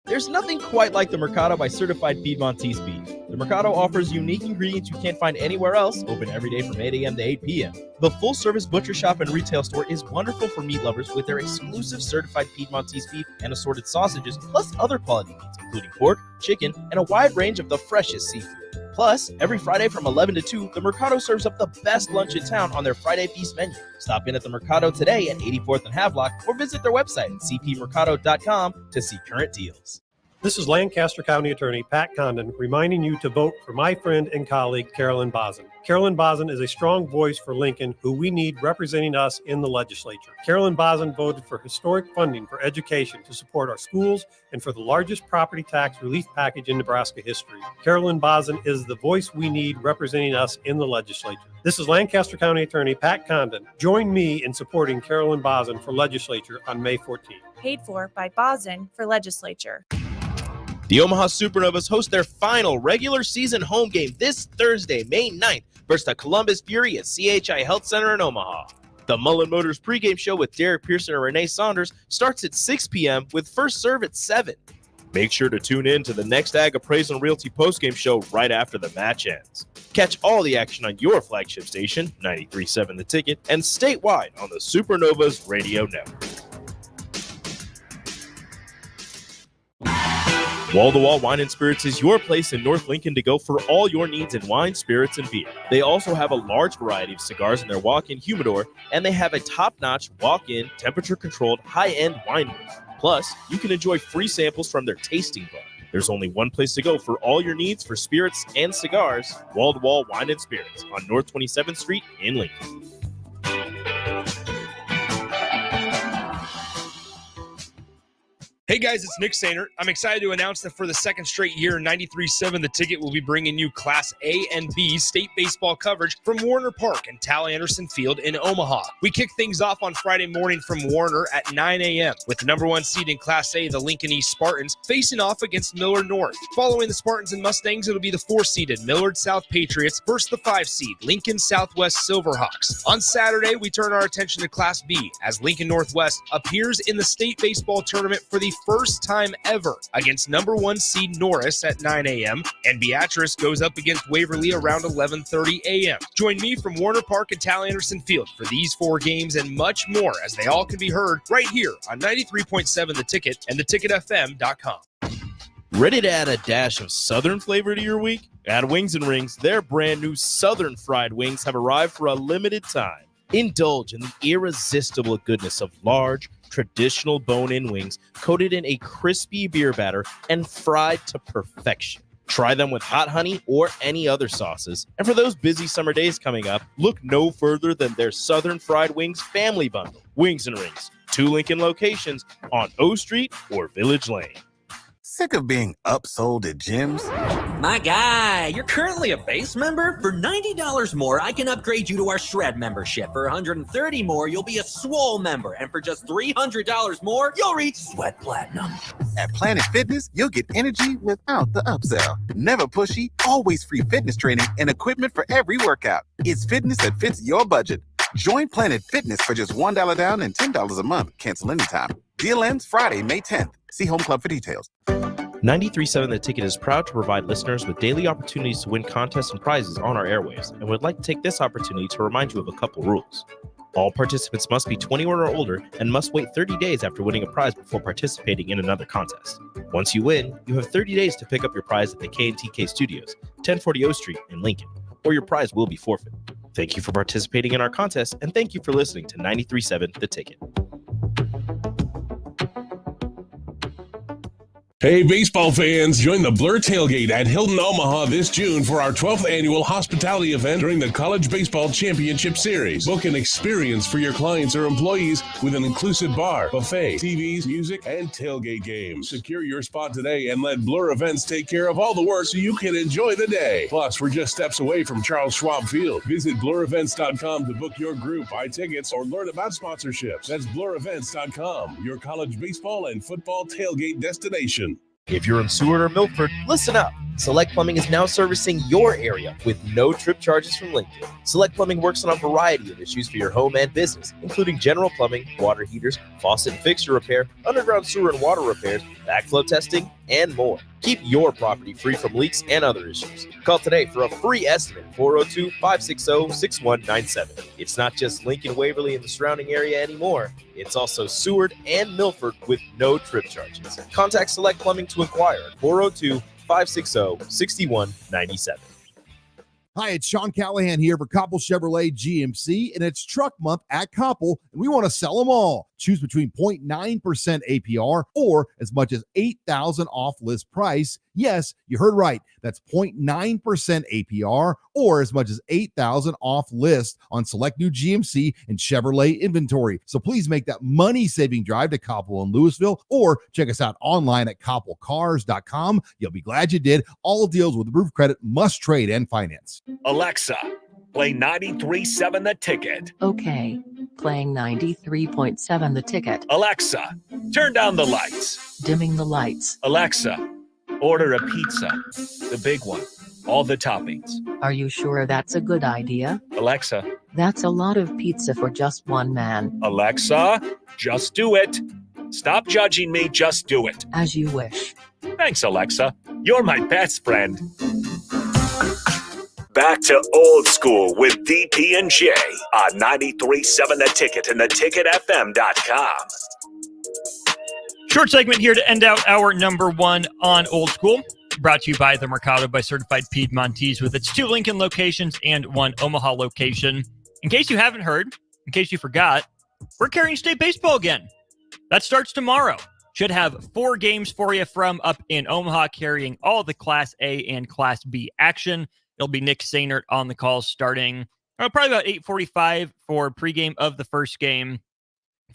There's nothing quite like the Mercado by Certified Piedmontese beef. The Mercado offers unique ingredients you can't find anywhere else, open every day from 8 a.m. to 8 p.m. The full-service butcher shop and retail store is wonderful for meat lovers with their exclusive certified Piedmontese beef and assorted sausages, plus other quality meats, including pork, chicken, and a wide range of the freshest seafood. Plus, every Friday from 11 to 2, the Mercado serves up the best lunch in town on their Friday Feast menu. Stop in at the Mercado today at 84th and Havelock or visit their website at cpmercado.com to see current deals. This is Lancaster County Attorney Pat Condon reminding you to vote for my friend and colleague, Carolyn Bozin. Carolyn Bozin is a strong voice for Lincoln who we need representing us in the legislature. Carolyn Bozin voted for historic funding for education to support our schools and for the largest property tax relief package in Nebraska history. Carolyn Bozin is the voice we need representing us in the legislature. This is Lancaster County Attorney Pat Condon. Join me in supporting Carolyn Bozin for legislature on May 14th. Paid for by Bozin for legislature. The Omaha Supernovas host their final regular season home game this Thursday, May 9th, versus the Columbus Fury at CHI Health Center in Omaha. The Mullen Motors pregame show with Derek Pearson and Renee Saunders starts at 6 p.m. with first serve at 7. Make sure to tune in to the next Ag Appraisal and Realty postgame show right after the match ends. Catch all the action on your flagship station, 93.7 The Ticket, and statewide on the Supernovas Radio Network. Wall-to-Wall Wine and Spirits is your place in North Lincoln to go for all your needs in wine, spirits, and beer. They also have a large variety of cigars in their walk-in humidor, and they have a top-notch walk-in, temperature-controlled, high-end wine room. Plus, you can enjoy free samples from their tasting bar. There's only one place to go for all your needs for spirits and cigars, Wall-to-Wall Wine and Spirits on North 27th Street in Lincoln. Hey guys, it's Nick Sainer. I'm excited to announce that for the second straight year, 93.7 The Ticket will be bringing you Class A and B state baseball coverage from Warner Park and Tal Anderson Field in Omaha. We kick things off on Friday morning from Warner at 9 a.m. with the number 1 seed in Class A, the Lincoln East Spartans, facing off against Millard North. Following the Spartans and Mustangs, it'll be the 4-seeded Millard South Patriots versus the 5-seed Lincoln Southwest Silverhawks. On Saturday, we turn our attention to Class B as Lincoln Northwest appears in the state baseball tournament for the first time ever against number 1 seed Norris at 9 a.m. and Beatrice goes up against Waverly around 11:30 a.m. Join me from Warner Park and Tal Anderson Field for these 4 games and much more as they all can be heard right here on 93.7 The Ticket and theticketfm.com. Ready to add a dash of Southern flavor to your week? At Wings and Rings, their brand new Southern fried wings have arrived for a limited time. Indulge in the irresistible goodness of large, traditional bone-in wings coated in a crispy beer batter and fried to perfection. Try them with hot honey or any other sauces. And for those busy summer days coming up, look no further than their Southern Fried Wings Family Bundle. Wings and Rings, 2 Lincoln locations on O Street or Village Lane. Sick of being upsold at gyms? My guy, you're currently a base member? For $90 more, I can upgrade you to our Shred membership. For $130 more, you'll be a Swole member. And for just $300 more, you'll reach Sweat Platinum. At Planet Fitness, you'll get energy without the upsell. Never pushy, always free fitness training and equipment for every workout. It's fitness that fits your budget. Join Planet Fitness for just $1 down and $10 a month. Cancel anytime. Deal ends Friday, May 10th. See Home Club for details. 93.7 The Ticket is proud to provide listeners with daily opportunities to win contests and prizes on our airwaves, and would like to take this opportunity to remind you of a couple rules. All participants must be 21 or older and must wait 30 days after winning a prize before participating in another contest. Once you win, you have 30 days to pick up your prize at the K&TK Studios, 1040 O Street in Lincoln, or your prize will be forfeit. Thank you for participating in our contest, and thank you for listening to 93.7 The Ticket. Hey, baseball fans, join the Blur Tailgate at Hilton, Omaha this June for our 12th annual hospitality event during the College Baseball Championship Series. Book an experience for your clients or employees with an inclusive bar, buffet, TVs, music, and tailgate games. Secure your spot today and let Blur Events take care of all the work so you can enjoy the day. Plus, we're just steps away from Charles Schwab Field. Visit blurevents.com to book your group, buy tickets, or learn about sponsorships. That's blurevents.com, your college baseball and football tailgate destination. If you're in Seward or Milford, listen up. Select Plumbing is now servicing your area with no trip charges from Lincoln. Select Plumbing works on a variety of issues for your home and business, including general plumbing, water heaters, faucet and fixture repair, underground sewer and water repairs, backflow testing, and more. Keep your property free from leaks and other issues. Call today for a free estimate, 402-560-6197. It's not just Lincoln, Waverly, and the surrounding area anymore. It's also Seward and Milford with no trip charges. Contact Select Plumbing to inquire at 402-560-6197. Hi, it's Sean Callahan here for Koppel Chevrolet GMC, and it's truck month at Koppel, and we want to sell them all. Choose between 0.9% APR or as much as $8,000 off list price. Yes, you heard right. That's 0.9% APR or as much as $8,000 off list on select new GMC and Chevrolet inventory. So please make that money-saving drive to Koppel in Louisville or check us out online at koppelcars.com. You'll be glad you did. All deals with approved credit must trade and finance. Alexa, play 93.7 The Ticket. Okay. Playing 93.7 The Ticket. Alexa, turn down the lights. Dimming the lights. Alexa, order a pizza. The big one. All the toppings. Are you sure that's a good idea? Alexa. That's a lot of pizza for just one man. Alexa, just do it. Stop judging me, just do it. As you wish. Thanks, Alexa. You're my best friend. Back to old school with DP and J on 93.7 The Ticket and theticketfm.com. Short segment here to end out our number one on Old School. Brought to you by The Mercado by Certified Piedmontese with its 2 Lincoln locations and 1 Omaha location. In case you haven't heard, in case you forgot, we're carrying state baseball again. That starts tomorrow. Should have 4 games for you from up in Omaha, carrying all the Class A and Class B action. It'll be Nick Sainert on the call starting probably about 8:45 for pregame of the first game.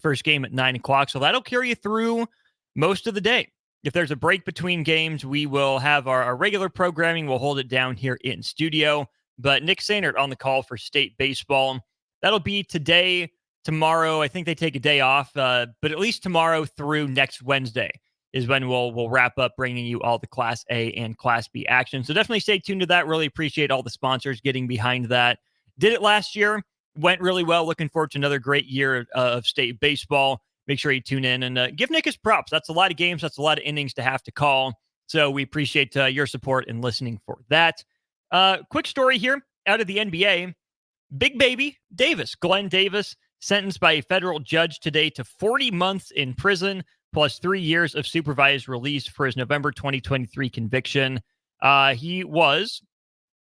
First game at 9 o'clock. So that'll carry you through most of the day. If there's a break between games, we will have our regular programming. We'll hold it down here in studio. But Nick Sainert on the call for state baseball. That'll be today, tomorrow. I think they take a day off, but at least tomorrow through next Wednesday is when we'll wrap up bringing you all the Class A and Class B action. So definitely stay tuned to that. Really appreciate all the sponsors getting behind that. Did it last year. Went really well. Looking forward to another great year of state baseball. Make sure you tune in and give Nick his props. That's a lot of games. That's a lot of innings to have to call. So we appreciate your support and listening for that. Quick story here out of the NBA. Big Baby Davis, Glenn Davis, sentenced by a federal judge today to 40 months in prison plus 3 years of supervised release for his November 2023 conviction. He was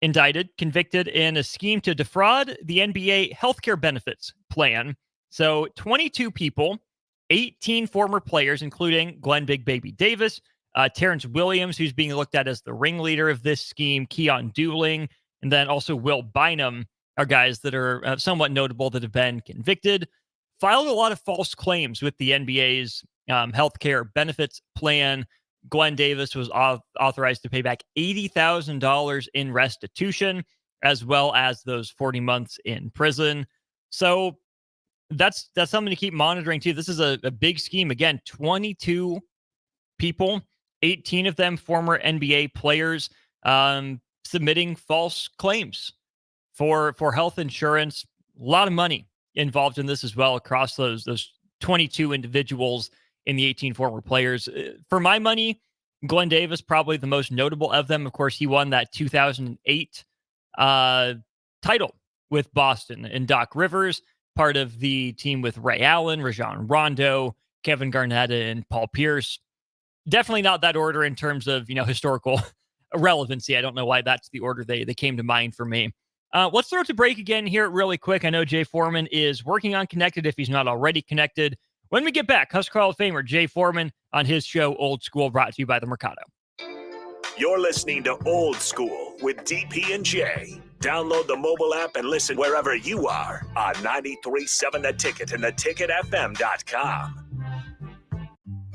indicted, convicted in a scheme to defraud the NBA healthcare benefits plan. So 22 people, 18 former players, including Glenn Big Baby Davis, Terrence Williams, who's being looked at as the ringleader of this scheme, Keon Dooling, and then also Will Bynum are guys that are somewhat notable that have been convicted, filed a lot of false claims with the NBA's healthcare benefits plan. Glenn Davis was authorized to pay back $80,000 in restitution, as well as those 40 months in prison. So that's something to keep monitoring too. This is a big scheme. Again, 22 people, 18 of them former NBA players, submitting false claims for health insurance. A lot of money involved in this as well across those 22 individuals in the 18 former players. For my money, Glenn Davis, probably the most notable of them. Of course, he won that 2008 title with Boston and Doc Rivers, part of the team with Ray Allen, Rajon Rondo, Kevin Garnett, and Paul Pierce. Definitely not that order in terms of, historical relevancy. I don't know why that's the order they came to mind for me. Let's throw it to break again here really quick. I know Jay Foreman is working on Connected if he's not already connected. When we get back, Husker Hall of Famer Jay Foreman on his show Old School, brought to you by the Mercado. You're listening to Old School with DP and J. Download the mobile app and listen wherever you are on 93.7 The Ticket and theticketfm.com.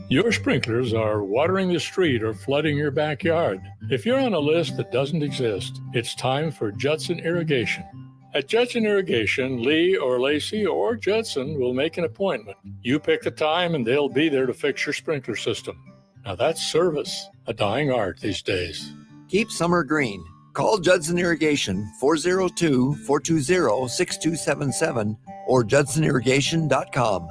Your sprinklers are watering the street or flooding your backyard. If you're on a list that doesn't exist, it's time for Judson Irrigation. At Judson Irrigation, Lee or Lacey or Judson will make an appointment. You pick the time and they'll be there to fix your sprinkler system. Now that's service, a dying art these days. Keep summer green. Call Judson Irrigation 402-420-6277 or judsonirrigation.com.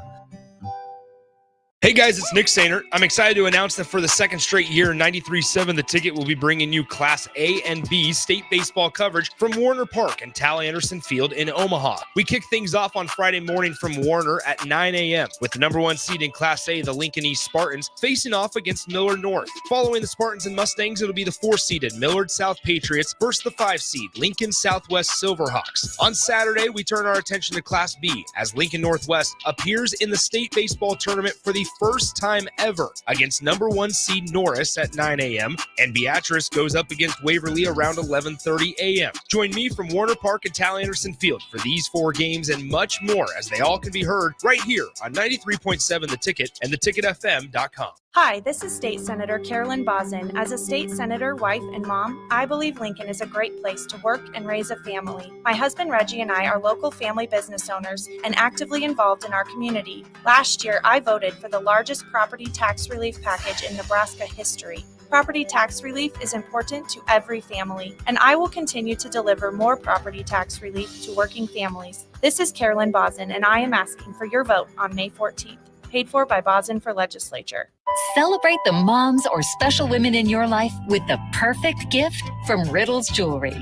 Hey guys, it's Nick Sainer. I'm excited to announce that for the second straight year, 93.7 The Ticket will be bringing you Class A and B state baseball coverage from Warner Park and Tal Anderson Field in Omaha. We kick things off on Friday morning from Warner at 9 a.m. with the number one seed in Class A, the Lincoln East Spartans, facing off against Millard North. Following the Spartans and Mustangs, it'll be the 4-seeded Millard South Patriots versus the 5-seed Lincoln Southwest Silverhawks. On Saturday, we turn our attention to Class B as Lincoln Northwest appears in the state baseball tournament for the first time ever against number one seed Norris at 9 a.m. and Beatrice goes up against Waverly around 11:30 a.m. Join me from Warner Park and Tal Anderson Field for these 4 games and much more as they all can be heard right here on 93.7 The Ticket and theticketfm.com. Hi, this is State Senator Carolyn Bozin. As a state senator, wife, and mom, I believe Lincoln is a great place to work and raise a family. My husband Reggie and I are local family business owners and actively involved in our community. Last year, I voted for the largest property tax relief package in Nebraska history. Property tax relief is important to every family, and I will continue to deliver more property tax relief to working families. This is Carolyn Bozin, and I am asking for your vote on May 14th. Paid for by Bozin for Legislature. Celebrate the moms or special women in your life with the perfect gift from Riddles Jewelry.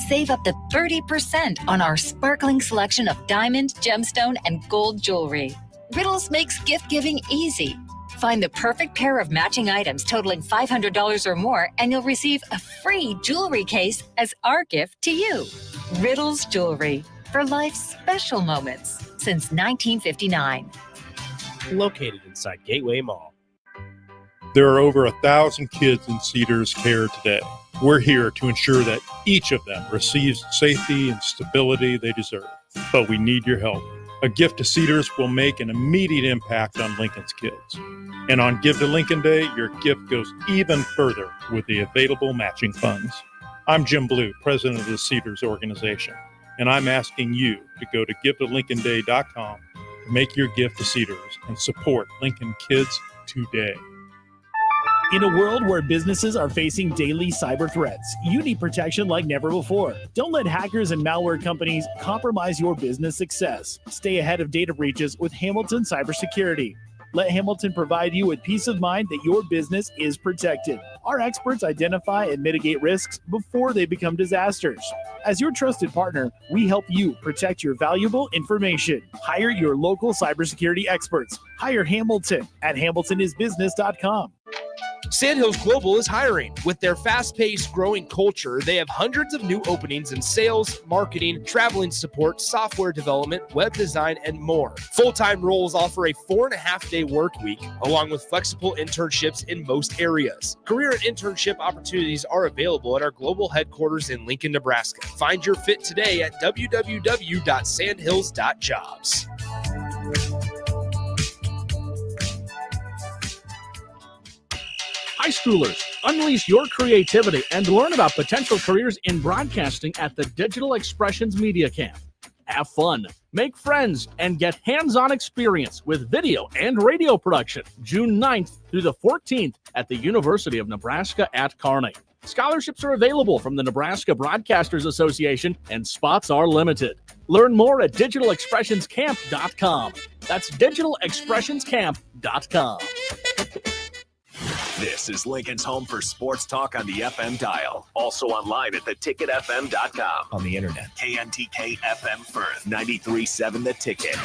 Save up to 30% on our sparkling selection of diamond, gemstone, and gold jewelry. Riddles makes gift giving easy. Find the perfect pair of matching items totaling $500 or more, and you'll receive a free jewelry case as our gift to you. Riddles Jewelry, for life's special moments since 1959. Located inside Gateway Mall. There are over 1,000 kids in Cedars Care today. We're here to ensure that each of them receives safety and stability they deserve. But we need your help. A gift to Cedars will make an immediate impact on Lincoln's kids. And on Give to Lincoln Day, your gift goes even further with the available matching funds. I'm Jim Blue, president of the Cedars organization, and I'm asking you to go to givetolincolnday.com to make your gift to Cedars and support Lincoln kids today. In a world where businesses are facing daily cyber threats, you need protection like never before. Don't let hackers and malware companies compromise your business success. Stay ahead of data breaches with Hamilton Cybersecurity. Let Hamilton provide you with peace of mind that your business is protected. Our experts identify and mitigate risks before they become disasters. As your trusted partner, we help you protect your valuable information. Hire your local cybersecurity experts. Hire Hamilton at hamiltonisbusiness.com. Sandhills Global is hiring. With their fast-paced, growing culture, they have hundreds of new openings in sales, marketing, traveling support, software development, web design, and more. Full-time roles offer a 4.5-day work week, along with flexible internships in most areas. Career and internship opportunities are available at our global headquarters in Lincoln, Nebraska. Find your fit today at www.sandhills.jobs. High schoolers, unleash your creativity and learn about potential careers in broadcasting at the Digital Expressions Media Camp. Have fun, make friends, and get hands-on experience with video and radio production June 9th through the 14th at the University of Nebraska at Kearney. Scholarships are available from the Nebraska Broadcasters Association and spots are limited. Learn more at digitalexpressionscamp.com. That's digitalexpressionscamp.com. This is Lincoln's home for sports talk on the FM dial. Also online at theticketfm.com. On the internet. KNTK FM Firth. 93.7 The Ticket.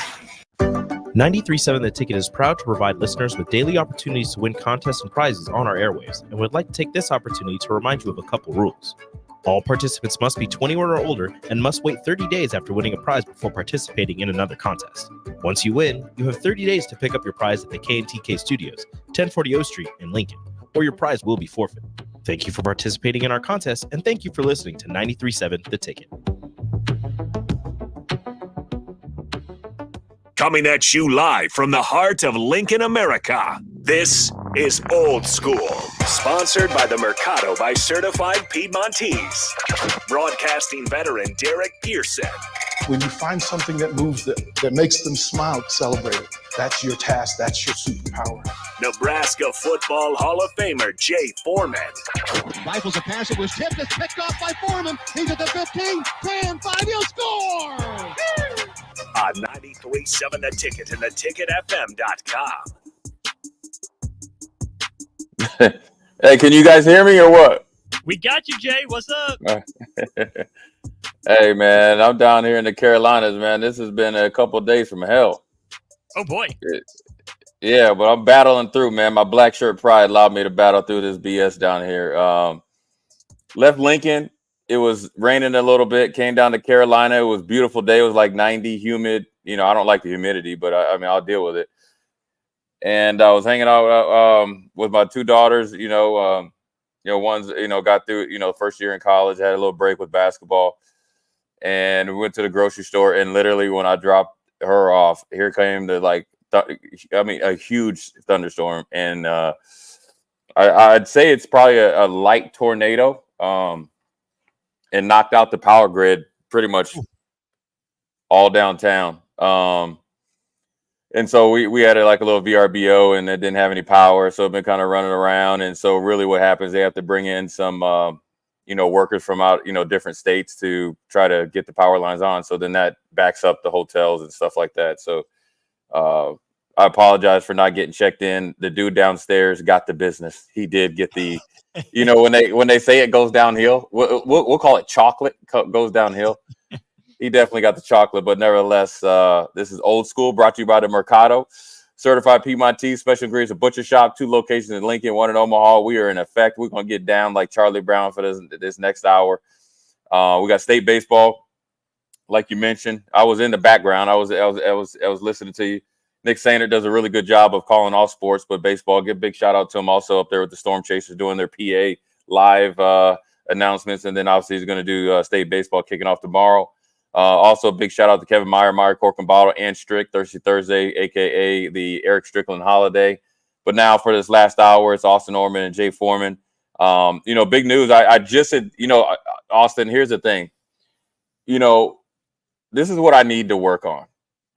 93.7 The Ticket is proud to provide listeners with daily opportunities to win contests and prizes on our airwaves, and would like to take this opportunity to remind you of a couple rules. All participants must be 21 or older and must wait 30 days after winning a prize before participating in another contest. Once you win, you have 30 days to pick up your prize at the KNTK Studios, 1040 O Street in Lincoln, or your prize will be forfeited. Thank you for participating in our contest, and thank you for listening to 93.7 The Ticket. Coming at you live from the heart of Lincoln, America. This is Old School, sponsored by the Mercado by Certified Piedmontese. Broadcasting veteran Derek Pearson. When you find something that moves them, that makes them smile, celebrate it. That's your task. That's your superpower. Nebraska Football Hall of Famer Jay Foreman. Rifles a pass. It was tipped. It's picked off by Foreman. He's at the 15, 10, 5. He'll score! On 93.7 The Ticket and theticketfm.com. Hey, can you guys hear me or what? We got you, Jay. What's up? Hey, man, I'm down here in the Carolinas, man. This has been a couple of days from hell. Oh boy. Yeah, but I'm battling through, man. My black shirt pride allowed me to battle through this BS down here. Left Lincoln. It was raining a little bit. Came down to Carolina. It was a beautiful day. It was like 90, humid. You know, I don't like the humidity, but I mean, I'll deal with it. And I was hanging out with my two daughters. One's got through first year in college, had a little break with basketball, and we went to the grocery store. And literally, when I dropped her off, here came the a huge thunderstorm, and I'd say it's probably a light tornado, and knocked out the power grid pretty much all downtown. And so we had a little VRBO, and it didn't have any power, so I've been kind of running around. And so really, what happens? They have to bring in some workers from out different states to try to get the power lines on. So then that backs up the hotels and stuff like that. So I apologize for not getting checked in. The dude downstairs got the business. He did get the, when they say it goes downhill, we'll call it chocolate goes downhill. He definitely got the chocolate, but nevertheless, this is Old School, brought to you by the Mercado. Certified Piedmontese, special ingredients, a butcher shop, 2 locations in Lincoln, 1 in Omaha. We are in effect. We're going to get down like Charlie Brown for this next hour. We got state baseball, like you mentioned. I was in the background. I was listening to you. Nick Sainer does a really good job of calling all sports, but baseball. Give a big shout out to him also up there with the Storm Chasers doing their PA live announcements. And then obviously he's going to do state baseball kicking off tomorrow. Also, big shout out to Kevin Meyer, Cork and Bottle, and Strick, Thirsty Thursday, a.k.a. the Eric Strickland holiday. But now for this last hour, it's Austin Orman and Jay Foreman. Big news. I just said, Austin, here's the thing. This is what I need to work on.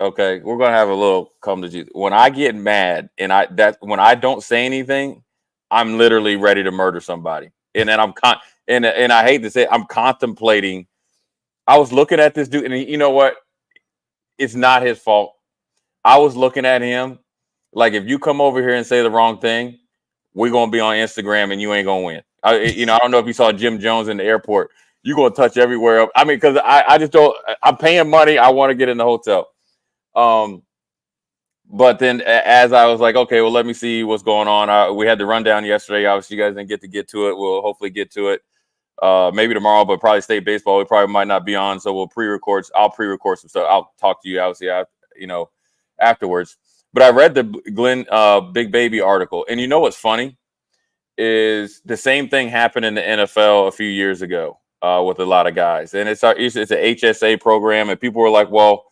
Okay, we're going to have a little come to Jesus. When I get mad and when I don't say anything, I'm literally ready to murder somebody. And then and I hate to say it, I'm contemplating. I was looking at this dude, and you know what? It's not his fault. I was looking at him like, if you come over here and say the wrong thing, we're gonna be on Instagram, and you ain't gonna win. I don't know if you saw Jim Jones in the airport. You're gonna touch everywhere. I mean, because I just don't. I'm paying money. I want to get in the hotel. But then as I was like, okay, well, let me see what's going on. We had the rundown yesterday. Obviously, you guys didn't get to it. We'll hopefully get to it. Maybe tomorrow, but probably state baseball. We probably might not be on, so we'll pre-record. I'll pre-record some stuff. I'll talk to you, obviously, afterwards. But I read the Glenn Big Baby article, and you know what's funny is the same thing happened in the NFL a few years ago with a lot of guys, and it's an HSA program, and people were like, well,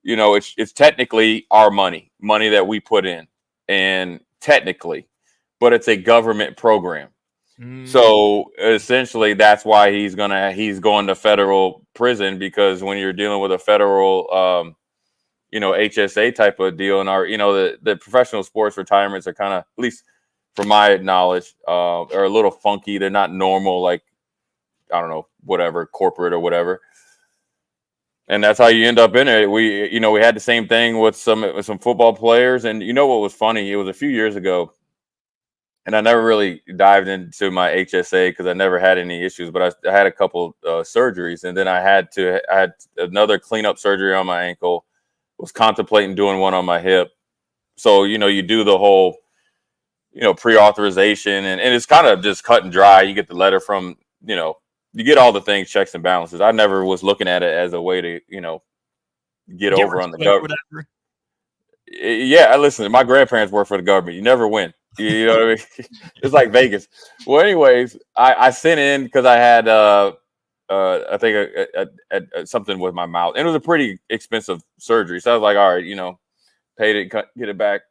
it's technically our money that we put in, and technically, but it's a government program. So essentially, that's why he's going to federal prison, because when you're dealing with a federal, HSA type of deal, and the professional sports retirements are kind of, at least from my knowledge, are a little funky. They're not normal, like, I don't know, whatever, corporate or whatever. And that's how you end up in it. We had the same thing with some football players, and what was funny? It was a few years ago. And I never really dived into my HSA because I never had any issues, but I had a couple surgeries, and then I had another cleanup surgery on my ankle, was contemplating doing one on my hip. So, you do the whole, pre-authorization, and it's kind of just cut and dry. You get the letter from, you get all the things, checks and balances. I never was looking at it as a way to, get over on the government. Yeah, listen, my grandparents work for the government. You never win. You know what I mean? It's like Vegas. Well, anyways, I sent in because I had I think something with my mouth, and it was a pretty expensive surgery. So I was like, all right, paid it, get it back,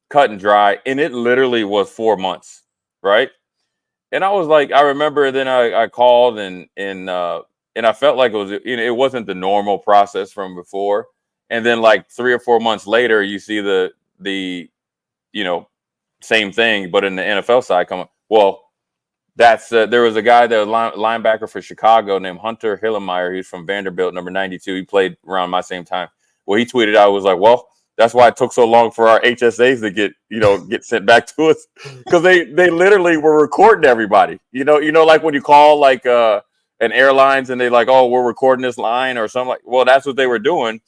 cut and dry, and it literally was 4 months, right? And I was like, I remember. Then I called and I felt like it wasn't the normal process from before. And then like 3 or 4 months later, you see the same thing, but in the NFL side coming. Well, that's there was a guy that was linebacker for Chicago named Hunter Hillenmeyer. He's from Vanderbilt, number 92. He played around my same time. Well, he tweeted out, was like, well, That's why it took so long for our HSAs to get sent back to us, because they literally were recording everybody. Like when you call like an airlines and they like, oh, we're recording this line or something like. Well, that's what they were doing,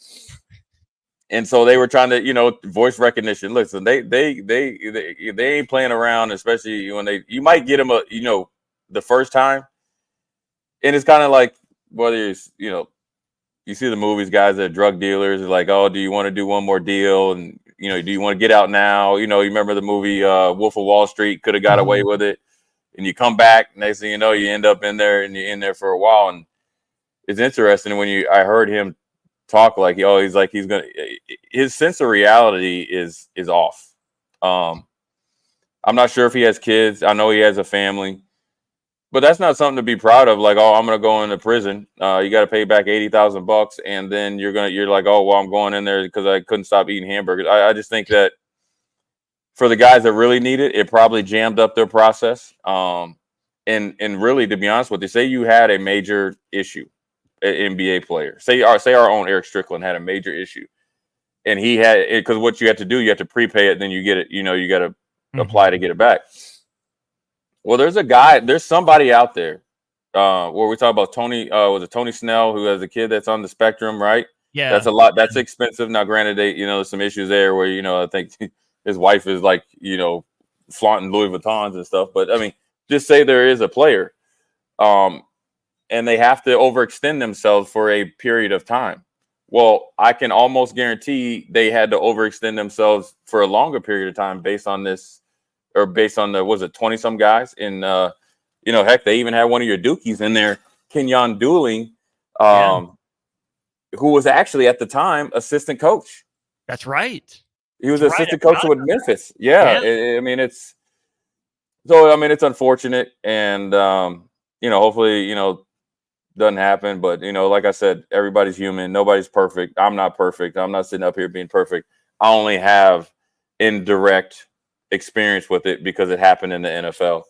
and so they were trying to voice recognition. Listen, they ain't playing around, especially when you might get them the first time, and it's kind of like whether it's you see the movies, guys that are drug dealers are like, oh, do you want to do one more deal? And, do you want to get out now? You remember the movie Wolf of Wall Street, could have got away with it. And you come back, next thing you know, you end up in there and you're in there for a while. And it's interesting when I heard him talk like, his sense of reality is off. I'm not sure if he has kids. I know he has a family. But that's not something to be proud of. Like, oh, I'm going to go into prison. You got to pay back $80,000, and then you're like, oh, well, I'm going in there because I couldn't stop eating hamburgers. I just think that for the guys that really need it, it probably jammed up their process. And really, to be honest with you, say you had a major issue, an NBA player. Say our own Eric Strickland had a major issue, and he had it because what you have to do, you have to prepay it, then you get it. You got to apply to get it back. Well, there's somebody out there where we talk about Tony, was it Tony Snell, who has a kid that's on the spectrum, right? Yeah. That's a lot. That's expensive. Now, granted, there's some issues there where, I think his wife is like, flaunting Louis Vuittons and stuff. But I mean, just say there is a player and they have to overextend themselves for a period of time. Well, I can almost guarantee they had to overextend themselves for a longer period of time based on this. Or based on 20 some guys in heck, they even had one of your Dookies in there, Kenyon Dooling, who was actually at the time assistant coach. That's right. He was assistant coach with Memphis. Yeah. It's unfortunate, and hopefully doesn't happen. But like I said, everybody's human. Nobody's perfect. I'm not perfect. I'm not sitting up here being perfect. I only have indirect experience with it because it happened in the NFL.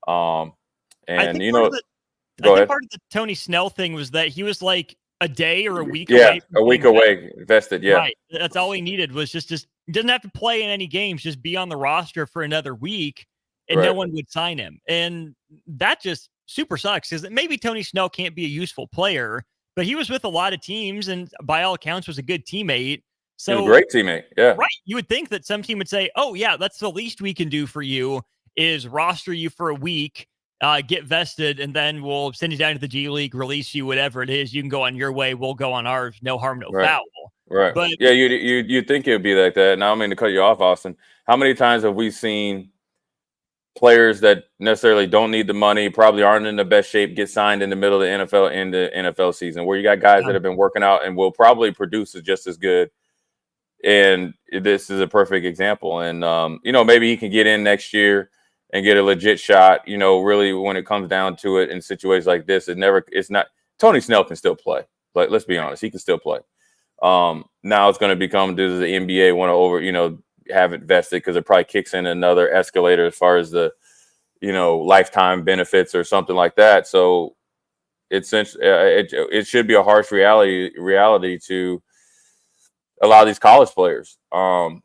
Go ahead. Part of the Tony Snell thing was that he was like a day or a week away. A week away, vested. Yeah. Right. That's all he needed was just he doesn't have to play in any games, just be on the roster for another week and no one would sign him. And that just super sucks because maybe Tony Snell can't be a useful player, but he was with a lot of teams and by all accounts was a good teammate. So he's a great teammate. Yeah. Right. You would think that some team would say, oh, yeah, that's the least we can do for you is roster you for a week, get vested, and then we'll send you down to the G League, release you, whatever it is. You can go on your way. We'll go on ours. No harm, no foul. Right. But yeah, you think it would be like that. Now, I mean to cut you off, Austin. How many times have we seen players that necessarily don't need the money, probably aren't in the best shape, get signed in the middle of the NFL season, where you got guys that have been working out and will probably produce just as good. And this is a perfect example. And, maybe he can get in next year and get a legit shot. Really when it comes down to it in situations like this, it's not Tony Snell can still play. Like, let's be honest, he can still play. Now it's going to become, does the NBA want to have it vested? Cause it probably kicks in another escalator as far as the, lifetime benefits or something like that. So it should be a harsh reality to a lot of these college players. Look,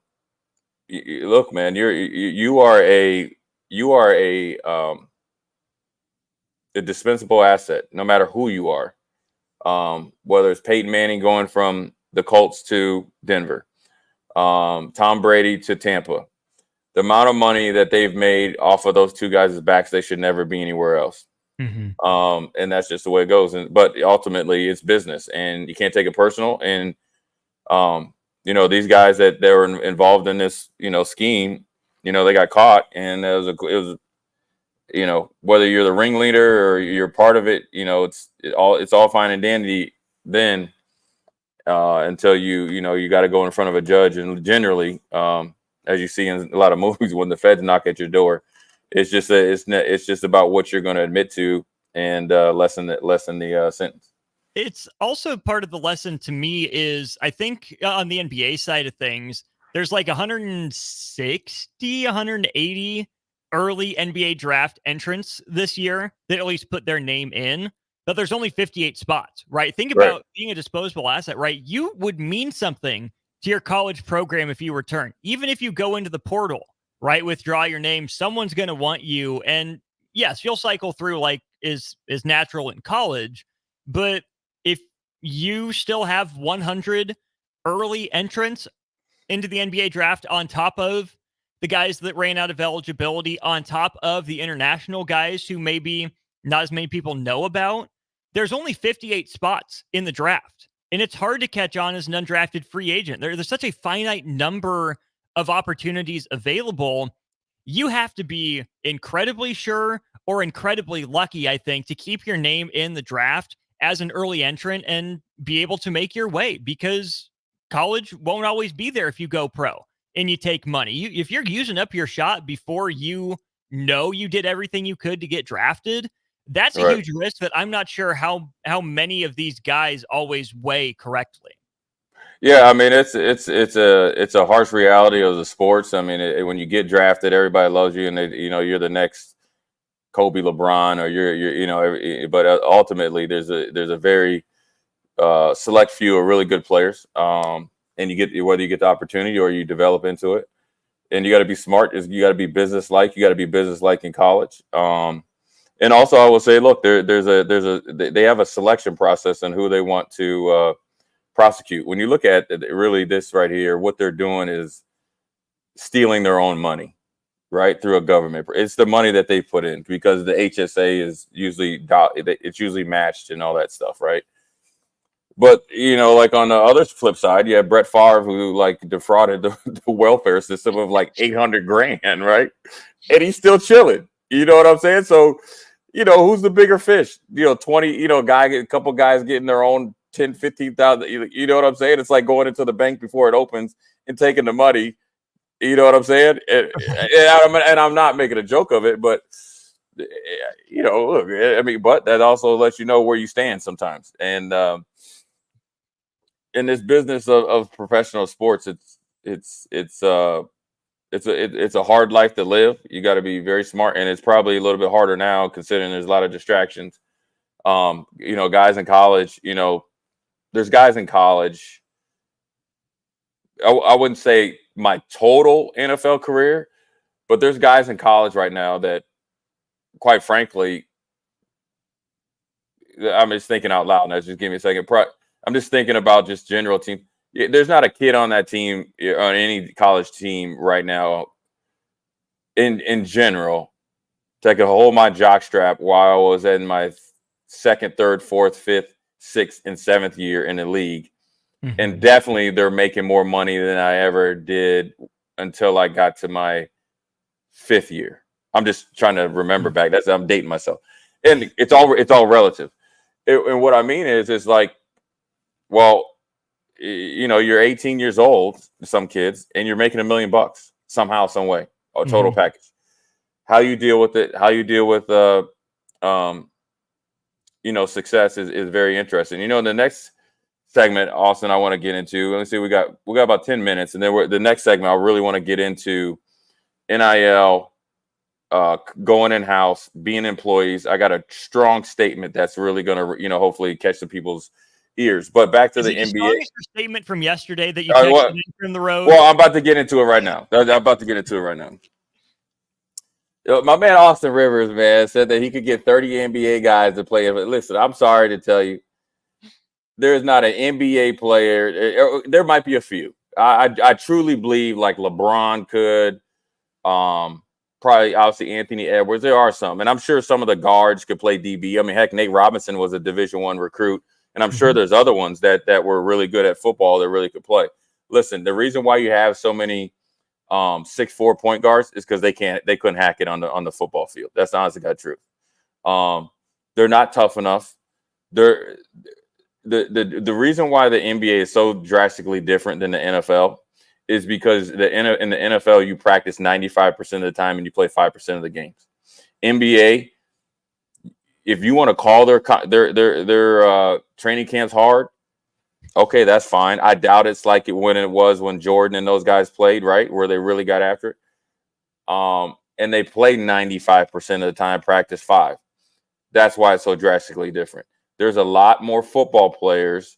man, you are a dispensable asset, no matter who you are. Whether it's Peyton Manning going from the Colts to Denver, Tom Brady to Tampa, the amount of money that they've made off of those two guys' backs, they should never be anywhere else. Mm-hmm. And that's just the way it goes. But ultimately, it's business, and you can't take it personal. And these guys that they were involved in this, scheme, they got caught, and it was whether you're the ringleader or you're part of it, it's all fine and dandy then, until you got to go in front of a judge. And generally, as you see in a lot of movies, when the feds knock at your door, it's just about what you're going to admit to and lessen the sentence. It's also part of the lesson to me is, I think on the NBA side of things, there's like 160, 180 early NBA draft entrants this year that at least put their name in, but there's only 58 spots, right? Think about being a disposable asset, right? You would mean something to your college program if you return. Even if you go into the portal, right, withdraw your name, someone's going to want you. And yes, you'll cycle through like is natural in college. But if you still have 100 early entrants into the NBA draft on top of the guys that ran out of eligibility, on top of the international guys who maybe not as many people know about, there's only 58 spots in the draft. And it's hard to catch on as an undrafted free agent. There's such a finite number of opportunities available. You have to be incredibly sure or incredibly lucky, I think, to keep your name in the draft as an early entrant and be able to make your way, because college won't always be there if you go pro and you take money. If you're using up your shot before you know you did everything you could to get drafted, that's a huge risk that I'm not sure how many of these guys always weigh correctly. Yeah, I mean it's a harsh reality of the sports. I mean, when you get drafted, everybody loves you, and you're the next Kobe, LeBron, or you're but ultimately there's a very select few of really good players, and you get, whether you get the opportunity or you develop into it, and you got to be smart. You got to be business-like. You got to be business-like in college. And also, I will say, look, they have a selection process on who they want to prosecute. When you look at really this right here, what they're doing is stealing their own money, right, through a government. It's the money that they put in, because the HSA is usually matched and all that stuff, right? But like on the other flip side, you have Brett Favre, who like defrauded the welfare system of like $800,000, right? And he's still chilling. You know what I'm saying? So, who's the bigger fish? 20, a couple guys getting their own 10, 15,000. You know what I'm saying? It's like going into the bank before it opens and taking the money. You know what I'm saying? And I'm not making a joke of it, but look, I mean, but that also lets you know where you stand sometimes. And in this business of professional sports, it's a hard life to live. You got to be very smart, and it's probably a little bit harder now considering there's a lot of distractions. Guys in college, there's guys in college. I wouldn't say my total NFL career, but there's guys in college right now that, quite frankly, I'm just thinking out loud. Now, just give me a second. I'm just thinking about just general team. There's not a kid on that team, on any college team right now, in general, that could hold my jockstrap while I was in my second, third, fourth, fifth, sixth, and seventh year in the league. Mm-hmm. And definitely they're making more money than I ever did until I got to my fifth year. I'm just trying to remember back. I'm dating myself. And it's all relative. And what I mean is, it's like, well, you're 18 years old, some kids, and you're making $1 million somehow, some way, a total package. How you deal with it, how you deal with success is very interesting. In the next segment, Austin, I want to get into, let me see, we got about 10 minutes, and then the next segment, I really want to get into NIL, going in-house, being employees. I got a strong statement that's really going to, hopefully catch the people's ears. But back to the NBA. Your statement from yesterday that you texted in from the road. Well, I'm about to get into it right now. My man Austin Rivers, man, said that he could get 30 NBA guys to play. Listen, I'm sorry to tell you, there is not an NBA player. There might be a few. I truly believe like LeBron could. Probably, obviously, Anthony Edwards. There are some, and I'm sure some of the guards could play DB. I mean, heck, Nate Robinson was a Division I recruit, and I'm sure there's other ones that were really good at football that really could play. Listen, the reason why you have so many 6'4" point guards is because they couldn't hack it on the football field. That's honestly the truth. They're not tough enough. The reason why the NBA is so drastically different than the NFL is because in the NFL you practice 95% of the time and you play 5% of the games. NBA, if you want to call their training camps hard, okay, that's fine. I doubt it's like when Jordan and those guys played, right, where they really got after it. And they played 95% of the time, practice 5. That's why it's so drastically different. There's a lot more football players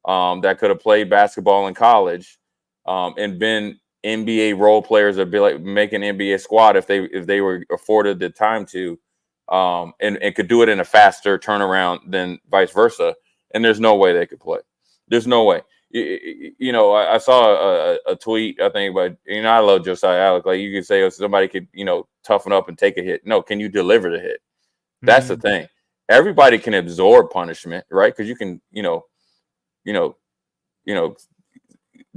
that could have played basketball in college and been NBA role players or be like make an NBA squad if they were afforded the time to, and could do it in a faster turnaround than vice versa. And there's no way they could play. There's no way. I saw a tweet, I think, but I love Josiah Alec. Like, you could say, somebody could, toughen up and take a hit. No, can you deliver the hit? That's the thing. Everybody can absorb punishment, right? Because you can,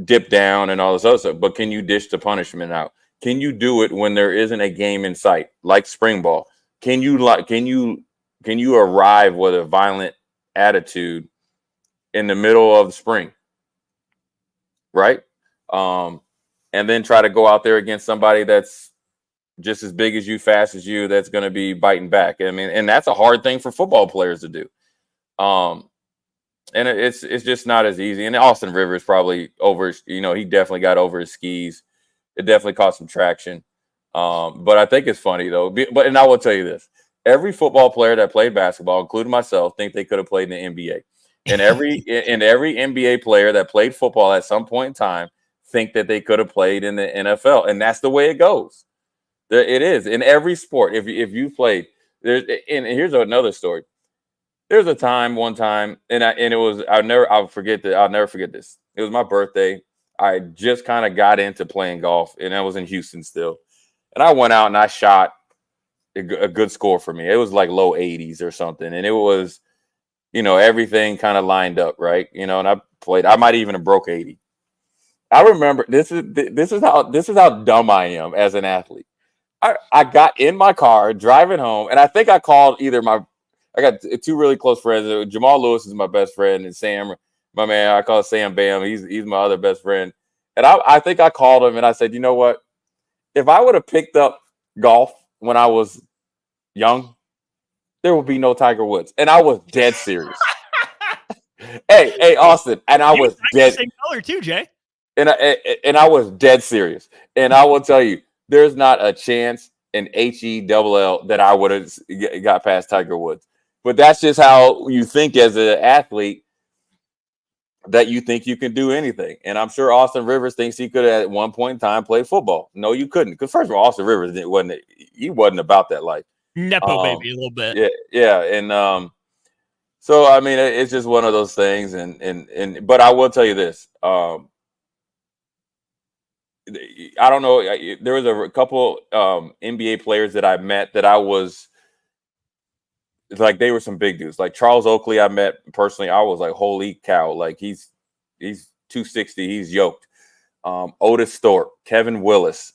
dip down and all this other stuff. But can you dish the punishment out? Can you do it when there isn't a game in sight, like spring ball? Can you arrive with a violent attitude in the middle of the spring? Right? And then try to go out there against somebody that's just as big as you, fast as you, that's going to be biting back. I mean, and that's a hard thing for football players to do. And it's just not as easy. And Austin Rivers probably he definitely got over his skis. It definitely caught some traction. But I think it's funny though. And I will tell you this: every football player that played basketball, including myself, think they could have played in the NBA. And every NBA player that played football at some point in time think that they could have played in the NFL, and that's the way it goes. It is in every sport. If you played, and here's another story. There's one time, I'll never forget this. It was my birthday. I just kind of got into playing golf, and I was in Houston still. And I went out and I shot a good score for me. It was like low 80s or something, and it was. Everything kind of lined up, right? And I played. I might even have broke 80. I remember this is how dumb I am as an athlete. I got in my car driving home, and I think I called I got two really close friends. Jamal Lewis is my best friend, and Sam, my man, I call Sam Bam. He's my other best friend. And I think I called him and I said, you know what? If I would have picked up golf when I was young, there will be no Tiger Woods. And I was dead serious. hey, Austin. And I was dead. Same color too, Jay. And I was dead serious. And I will tell you, there's not a chance in HELL that I would have got past Tiger Woods. But that's just how you think as an athlete, that you think you can do anything. And I'm sure Austin Rivers thinks he could at one point in time play football. No, you couldn't. Because first of all, Austin Rivers wasn't about that life. Nepo baby a little bit. Yeah. And so I mean, it's just one of those things. But I will tell you this. I don't know. There was a couple NBA players that I met that I was like, they were some big dudes. Like Charles Oakley, I met personally. I was like, holy cow! Like he's 260. He's yoked. Otis Thorpe, Kevin Willis.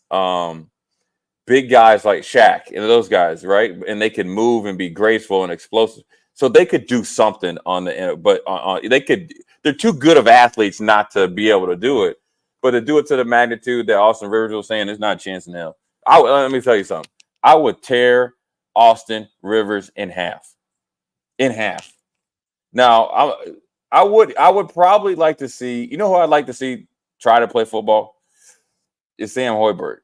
Big guys like Shaq and those guys, right? And they can move and be graceful and explosive. So they could do something on the end, but they could. They're too good of athletes not to be able to do it. But to do it to the magnitude that Austin Rivers was saying, there's not a chance in hell. Let me tell you something. I would tear Austin Rivers in half. Now, I would probably like to see. You know who I'd like to see try to play football? Is Sam Hoiberg.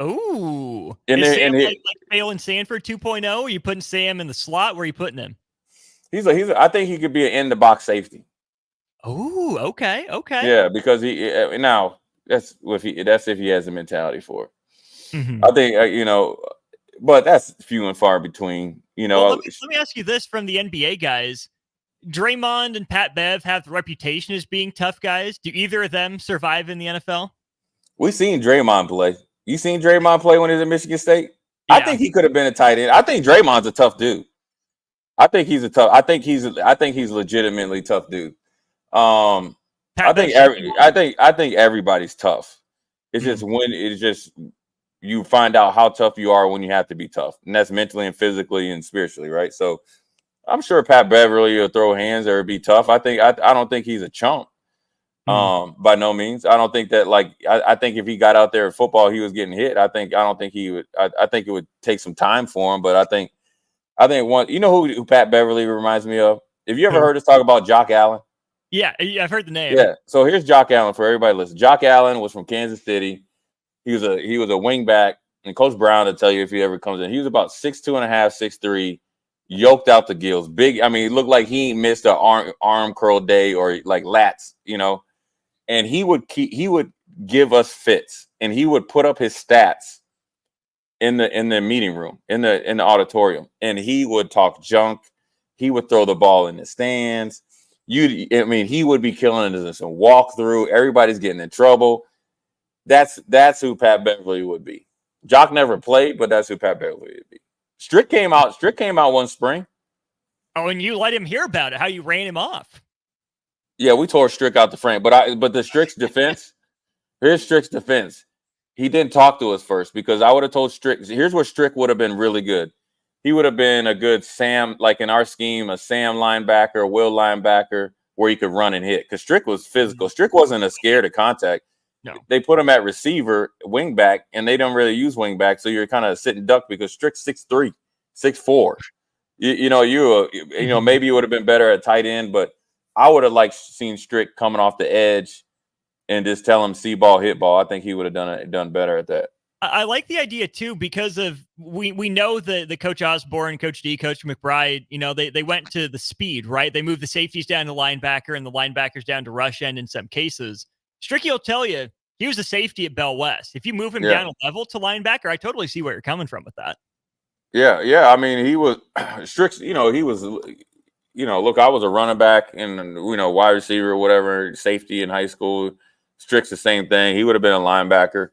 Ooh. And is Sam like Phelan Sanford 2.0? Are you putting Sam in the slot? Where are you putting him? I think he could be an in-the-box safety. Oh, okay. Yeah, because that's if he has the mentality for it. Mm-hmm. I think but that's few and far between. Well, let me ask you this from the NBA guys: Draymond and Pat Bev have the reputation as being tough guys. Do either of them survive in the NFL? We seen Draymond play. You seen Draymond play when he was at Michigan State? Yeah. I think he could have been a tight end. I think Draymond's a tough dude. I think he's legitimately tough dude. I think everybody's tough. It's just you find out how tough you are when you have to be tough, and that's mentally and physically and spiritually, right? So I'm sure Pat Beverly will throw hands or be tough. I don't think he's a chump. By no means. I don't think that I think if he got out there in football, he was getting hit. I think it would take some time for him, but I think one, who Pat Beverly reminds me of? Have you ever heard us talk about Jock Allen? Yeah, I've heard the name. Yeah. So here's Jock Allen for everybody listening. Jock Allen was from Kansas City. He was a wing back, and Coach Brown will tell you if he ever comes in. He was about 6'2.5", 6'3", yoked out the gills. Big. I mean, he looked like he missed an arm curl day or like lats, And he would give us fits, and he would put up his stats in the meeting room, in the auditorium, and he would talk junk. He would throw the ball in the stands. He would be killing it as a walkthrough. Everybody's getting in trouble. That's who Pat Beverly would be. Jock never played, but that's who Pat Beverly would be. Strick came out one spring. Oh, and you let him hear about it, how you ran him off. Yeah, we tore Strick out the frame. But the Strick's defense, here's Strick's defense. He didn't talk to us first, because I would have told Strick, here's where Strick would have been really good. He would have been a good Sam, like in our scheme, a Sam linebacker, a Will linebacker, where he could run and hit. Because Strick was physical. Strick wasn't scared of contact. No. They put him at receiver, wing back, and they don't really use wing back, so you're kind of sitting duck because Strick's 6'3", 6'4". Maybe you would have been better at tight end, but I would have liked seen Strick coming off the edge and just tell him see ball, hit ball. I think he would have done better at that. I like the idea too, because of we know the Coach Osborne, Coach D, Coach McBride, they went to the speed, right? They moved the safeties down to linebacker and the linebackers down to rush end in some cases. Stricky will tell you he was a safety at Bell West. If you move him down a level to linebacker, I totally see where you're coming from with that. Yeah. I mean, he was Strick's, he was, look, I was a running back and, wide receiver or whatever, safety in high school. Strick's the same thing. He would have been a linebacker,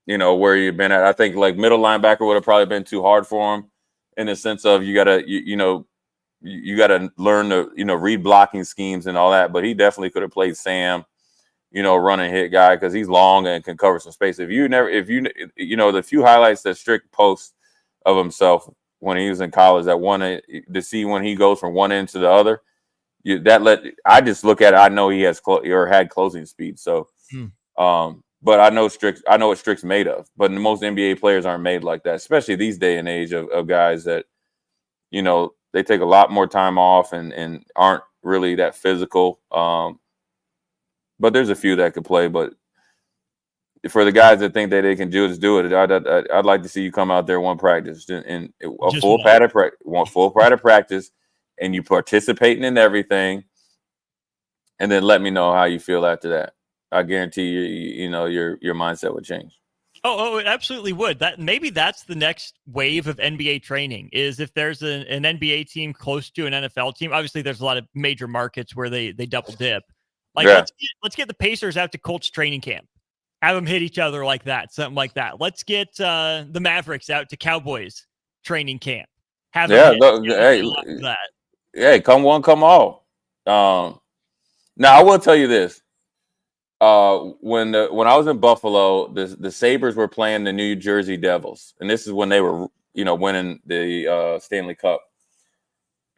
where you've been at. I think like middle linebacker would have probably been too hard for him, in the sense of you got to learn to, read blocking schemes and all that. But he definitely could have played Sam, run and hit guy, because he's long and can cover some space. The few highlights that Strick posts of himself when he was in college, that one to see when he goes from one end to the other, I just look at it. I know he has had closing speed. So, but I know what Strick's made of. But most NBA players aren't made like that, especially these day and age of guys that, they take a lot more time off and aren't really that physical. But there's a few that could play. But for the guys that think that they can do it, I'd like to see you come out there one practice and full padded practice, and you participating in everything, and then let me know how you feel after that. I guarantee you, your mindset would change. Oh, it absolutely would. Maybe that's the next wave of NBA training, is if there's an NBA team close to an NFL team. Obviously, there's a lot of major markets where they double dip. Let's get the Pacers out to Colts training camp. Have them hit each other like that, something like that. Let's get the Mavericks out to Cowboys training camp. Have them that. Hey, come one, come all. Now I will tell you this. When I was in Buffalo, the Sabres were playing the New Jersey Devils, and this is when they were, winning the Stanley Cup.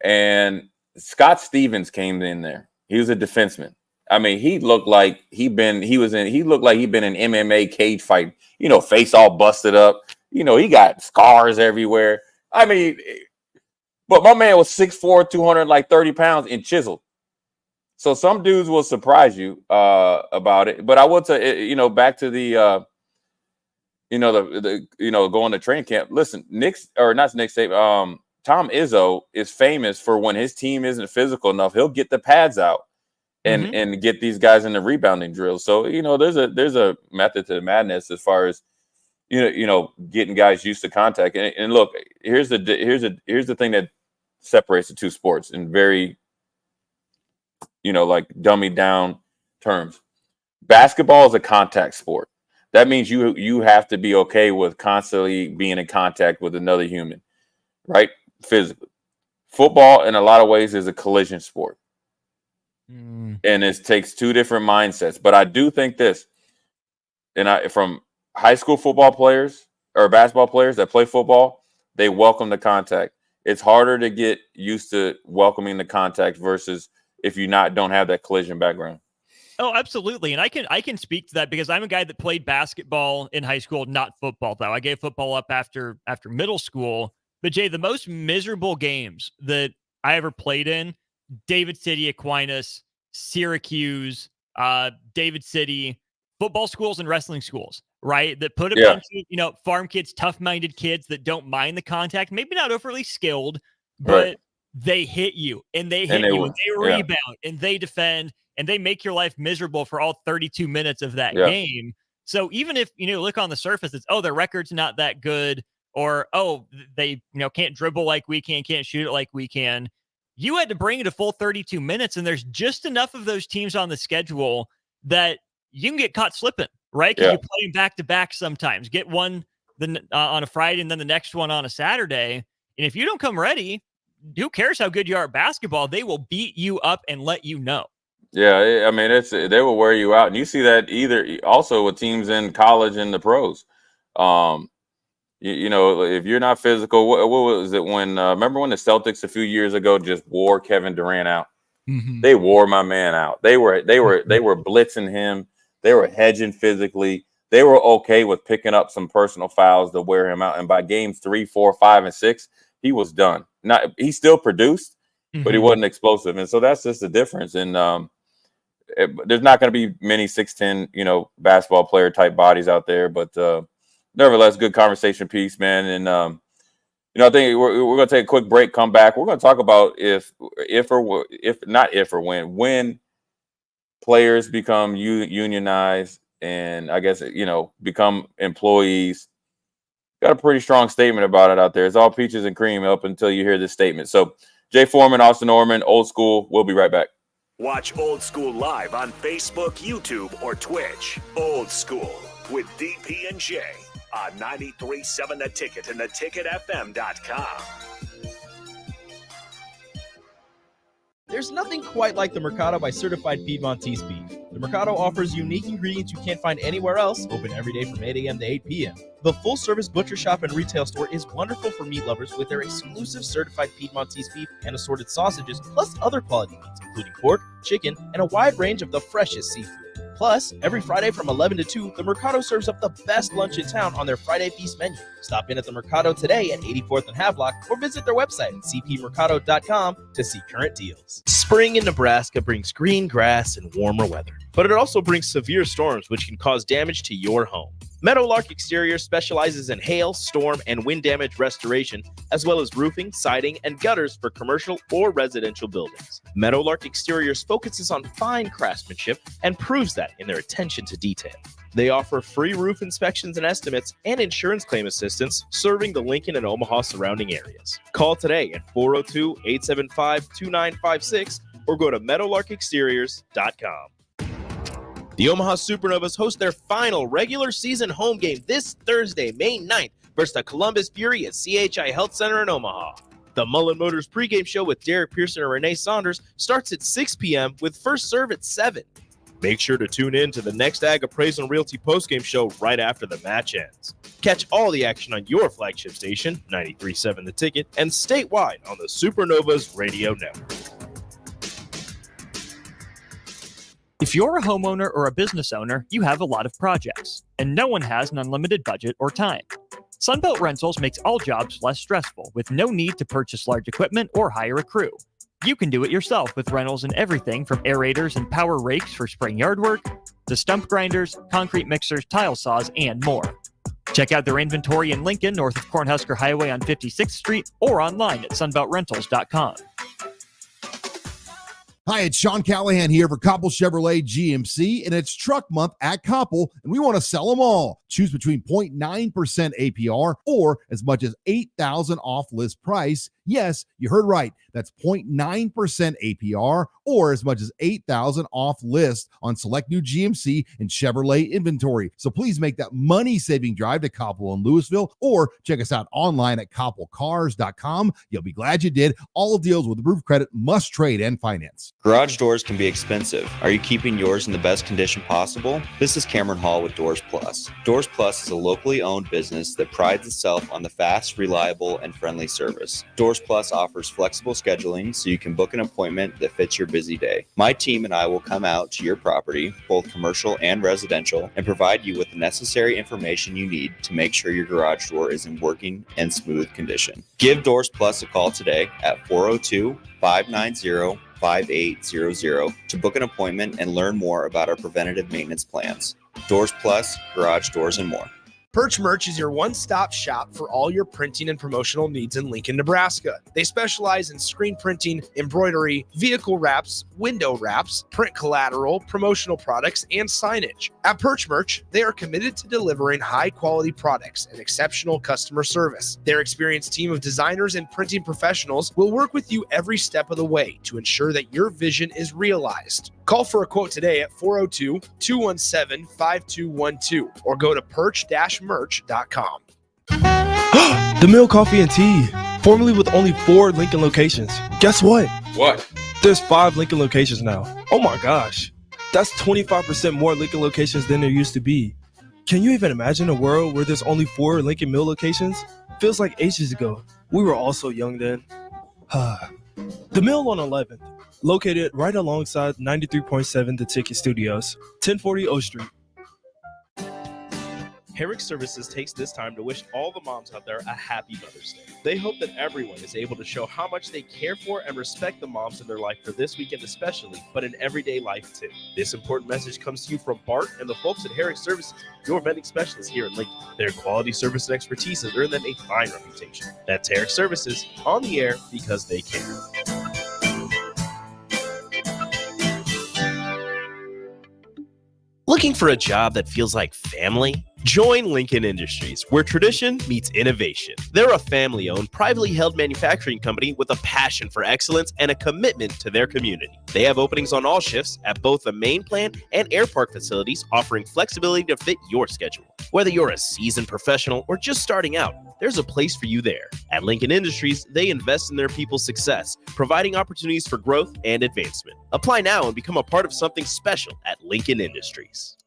And Scott Stevens came in there. He was a defenseman. I mean, he looked like he'd been in MMA cage fight. Face all busted up. He got scars everywhere. I mean, but my man was 6'4", 230 pounds and chiseled. So some dudes will surprise you about it. But I will tell you, back to the going to training camp. Listen, Tom Izzo is famous for when his team isn't physical enough, he'll get the pads out and get these guys in the rebounding drills. So there's a method to the madness as far as getting guys used to contact. And look, here's the thing that separates the two sports in very like dummied down terms. Basketball is a contact sport. That means you have to be okay with constantly being in contact with another human, right? Physically. Football, in a lot of ways, is a collision sport. And it takes two different mindsets. But I do think this, from high school football players or basketball players that play football, they welcome the contact. It's harder to get used to welcoming the contact versus if you don't have that collision background. Oh, absolutely. And I can speak to that because I'm a guy that played basketball in high school, not football, though. I gave football up after middle school. But Jay, the most miserable games that I ever played in, David City, Aquinas, Syracuse, David City, football schools and wrestling schools, right? That put a bunch of, farm kids, tough-minded kids that don't mind the contact, maybe not overly skilled, but they hit you and they hit you and they rebound and they defend and they make your life miserable for all 32 minutes of that game. So even if, look on the surface, it's, their record's not that good, or, they, can't dribble like we can, can't shoot it like we can. You had to bring it a full 32 minutes, and there's just enough of those teams on the schedule that you can get caught slipping, right? Because you play them back-to-back sometimes. Get one on a Friday and then the next one on a Saturday. And if you don't come ready, who cares how good you are at basketball? They will beat you up and let you know. Yeah, I mean, they will wear you out. And you see that also with teams in college and the pros. If you're not physical, what was it when? Remember when the Celtics a few years ago just wore Kevin Durant out? Mm-hmm. They wore my man out. They were blitzing him. They were hedging physically. They were okay with picking up some personal fouls to wear him out. And by games 3, 4, 5, and 6, he was done. He still produced, but he wasn't explosive. And so that's just the difference. And there's not going to be many 6'10", basketball player type bodies out there, but nevertheless, good conversation piece, man. And I think we're going to take a quick break, come back. We're going to talk about when players become unionized and I guess, become employees. Got a pretty strong statement about it out there. It's all peaches and cream up until you hear this statement. So Jay Foreman, Austin Norman, Old School. We'll be right back. Watch Old School live on Facebook, YouTube, or Twitch. Old School with DP and J on 93.7 The Ticket and theticketfm.com. There's nothing quite like the Mercado by Certified Piedmontese beef. The Mercado offers unique ingredients you can't find anywhere else, open every day from 8 a.m. to 8 p.m. The full-service butcher shop and retail store is wonderful for meat lovers with their exclusive certified Piedmontese beef and assorted sausages, plus other quality meats, including pork, chicken, and a wide range of the freshest seafood. Plus, every Friday from 11 to 2, the Mercado serves up the best lunch in town on their Friday Feast menu. Stop in at the Mercado today at 84th and Havelock or visit their website at cpmercado.com to see current deals. Spring in Nebraska brings green grass and warmer weather, but it also brings severe storms which can cause damage to your home. Meadowlark Exterior specializes in hail, storm, and wind damage restoration, as well as roofing, siding, and gutters for commercial or residential buildings. Meadowlark Exteriors focuses on fine craftsmanship and proves that in their attention to detail. They offer free roof inspections and estimates and insurance claim assistance, serving the Lincoln and Omaha surrounding areas. Call today at 402-875-2956 or go to meadowlarkexteriors.com. The Omaha Supernovas host their final regular season home game this Thursday, May 9th, versus the Columbus Fury at CHI Health Center in Omaha. The Mullen Motors pregame show with Derek Pearson and Renee Saunders starts at 6 p.m. with first serve at 7. Make sure to tune in to the next Ag Appraisal and Realty postgame show right after the match ends. Catch all the action on your flagship station, 93.7 The Ticket, and statewide on the Supernovas Radio Network. If you're a homeowner or a business owner, you have a lot of projects, and no one has an unlimited budget or time. Sunbelt Rentals makes all jobs less stressful with no need to purchase large equipment or hire a crew. You can do it yourself with rentals and everything from aerators and power rakes for spring yard work to stump grinders, concrete mixers, tile saws, and more. Check out their inventory in Lincoln, north of Cornhusker Highway on 56th Street, or online at sunbeltrentals.com. Hi, it's Sean Callahan here for Koppel Chevrolet GMC, and it's truck month at Koppel, and we want to sell them all. Choose between 0.9% APR or as much as $8,000 off list price. Yes, you heard right. That's 0.9% APR or as much as $8,000 off list on select new GMC and Chevrolet inventory. So please make that money-saving drive to Koppel in Louisville or check us out online at koppelcars.com. You'll be glad you did. All deals with approved credit must trade and finance. Garage doors can be expensive. Are you keeping yours in the best condition possible? This is Cameron Hall with Doors Plus. Doors Plus is a locally owned business that prides itself on the fast, reliable, and friendly service. Doors Plus offers flexible scheduling so you can book an appointment that fits your busy day. My team and I will come out to your property, both commercial and residential, and provide you with the necessary information you need to make sure your garage door is in working and smooth condition. Give Doors Plus a call today at 402-590-5800 to book an appointment and learn more about our preventative maintenance plans. Doors Plus, garage doors, and more. Perch Merch is your one-stop shop for all your printing and promotional needs in Lincoln, Nebraska. They specialize in screen printing, embroidery, vehicle wraps, window wraps, print collateral, promotional products, and signage. At Perch Merch, they are committed to delivering high-quality products and exceptional customer service. Their experienced team of designers and printing professionals will work with you every step of the way to ensure that your vision is realized. Call for a quote today at 402-217-5212 or go to perch-merch.com. The Mill Coffee and Tea, formerly with only 4 Lincoln locations. Guess what? What? There's 5 Lincoln locations now. Oh my gosh. That's 25% more Lincoln locations than there used to be. Can you even imagine a world where there's only 4 Lincoln Mill locations? Feels like ages ago. We were all so young then. The Mill on 11th, located right alongside 93.7 The Ticket Studios, 1040 O Street. Herrick Services takes this time to wish all the moms out there a happy Mother's Day. They hope that everyone is able to show how much they care for and respect the moms in their life for this weekend especially, but in everyday life too. This important message comes to you from Bart and the folks at Herrick Services, your vetting specialists here in Lincoln. Their quality service and expertise has earned them a fine reputation. That's Herrick Services, on the air because they care. Looking for a job that feels like family? Join Lincoln Industries, where tradition meets innovation. They're a family-owned, privately held manufacturing company with a passion for excellence and a commitment to their community. They have openings on all shifts at both the main plant and air park facilities, offering flexibility to fit your schedule. Whether you're a seasoned professional or just starting out, there's a place for you there. At Lincoln Industries, they invest in their people's success, providing opportunities for growth and advancement. Apply now and become a part of something special at Lincoln Industries.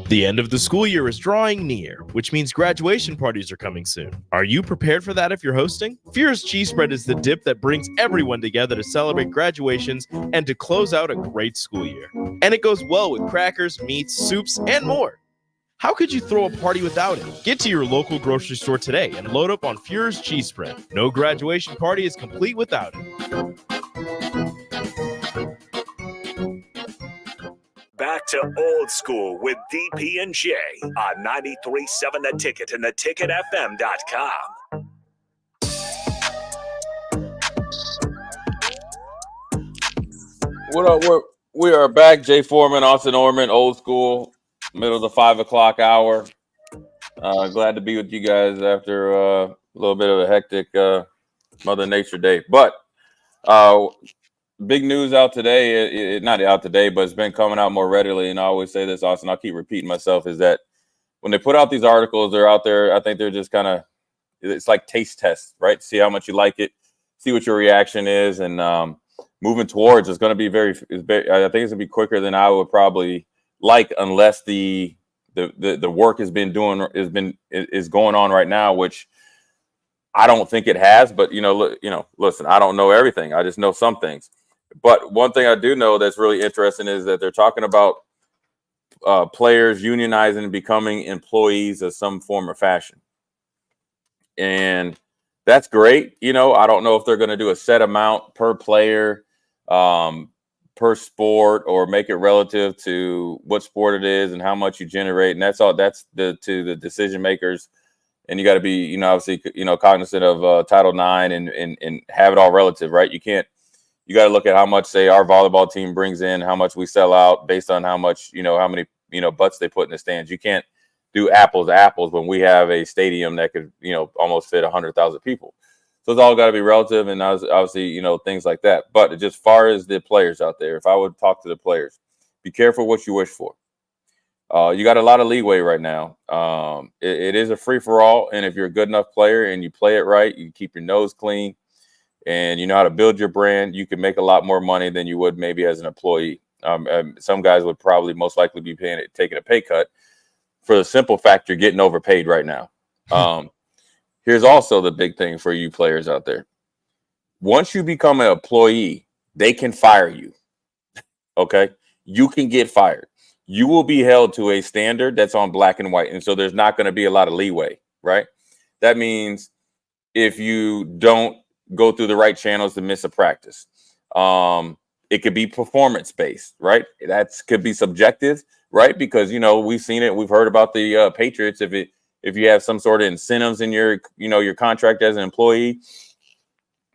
The end of the school year is drawing near, which means graduation parties are coming soon. Are you prepared for that if you're hosting? Fear's Cheese Spread is the dip that brings everyone together to celebrate graduations and to close out a great school year. And it goes well with crackers, meats, soups, and more. How could you throw a party without it? Get to your local grocery store today and load up on Fuhrer's Cheese Spread. No graduation party is complete without it. Back to old school with DP and J on 93.7 The Ticket and theticketfm.com. What up? We are back. Jay Foreman, Austin Orman, old school, middle of the 5 o'clock hour. Glad to be with you guys after a little bit of a hectic Mother Nature day. But big news out today, not out today, but it's been coming out more readily. And I always say this, Austin, I'll keep repeating myself, is that when they put out these articles, they're out there, I think they're just kind of, it's like taste tests, right? See how much you like it, see what your reaction is. And moving towards, it's going to be I think it's going to be quicker than I would probably like, unless the work is going on right now, which I don't think it has. But listen, I don't know everything. I just know some things. But one thing I do know that's really interesting is that they're talking about players unionizing and becoming employees of some form or fashion. And that's great. I don't know if they're going to do a set amount per player, per sport, or make it relative to what sport it is and how much you generate. And that's all. That's to the decision makers. And you got to be, obviously, cognizant of Title IX and have it all relative, right? You got to look at how much, say, our volleyball team brings in, how much we sell out based on how much, how many, butts they put in the stands. You can't do apples to apples when we have a stadium that could, almost fit 100,000 people. So it's all got to be relative, and obviously, things like that. But just as far as the players out there, if I would talk to the players, be careful what you wish for. You got a lot of leeway right now. It is a free-for-all, and if you're a good enough player and you play it right, you keep your nose clean, and you know how to build your brand, you can make a lot more money than you would maybe as an employee. Some guys would probably most likely be taking a pay cut for the simple fact you're getting overpaid right now. Here's also the big thing for you players out there. Once you become an employee, they can fire you. Okay? You can get fired. You will be held to a standard that's on black and white. And so there's not going to be a lot of leeway, right? That means if you don't go through the right channels to miss a practice, it could be performance-based, right? That could be subjective right? Because, we've seen it. We've heard about the Patriots. If you have some sort of incentives in your, your contract as an employee,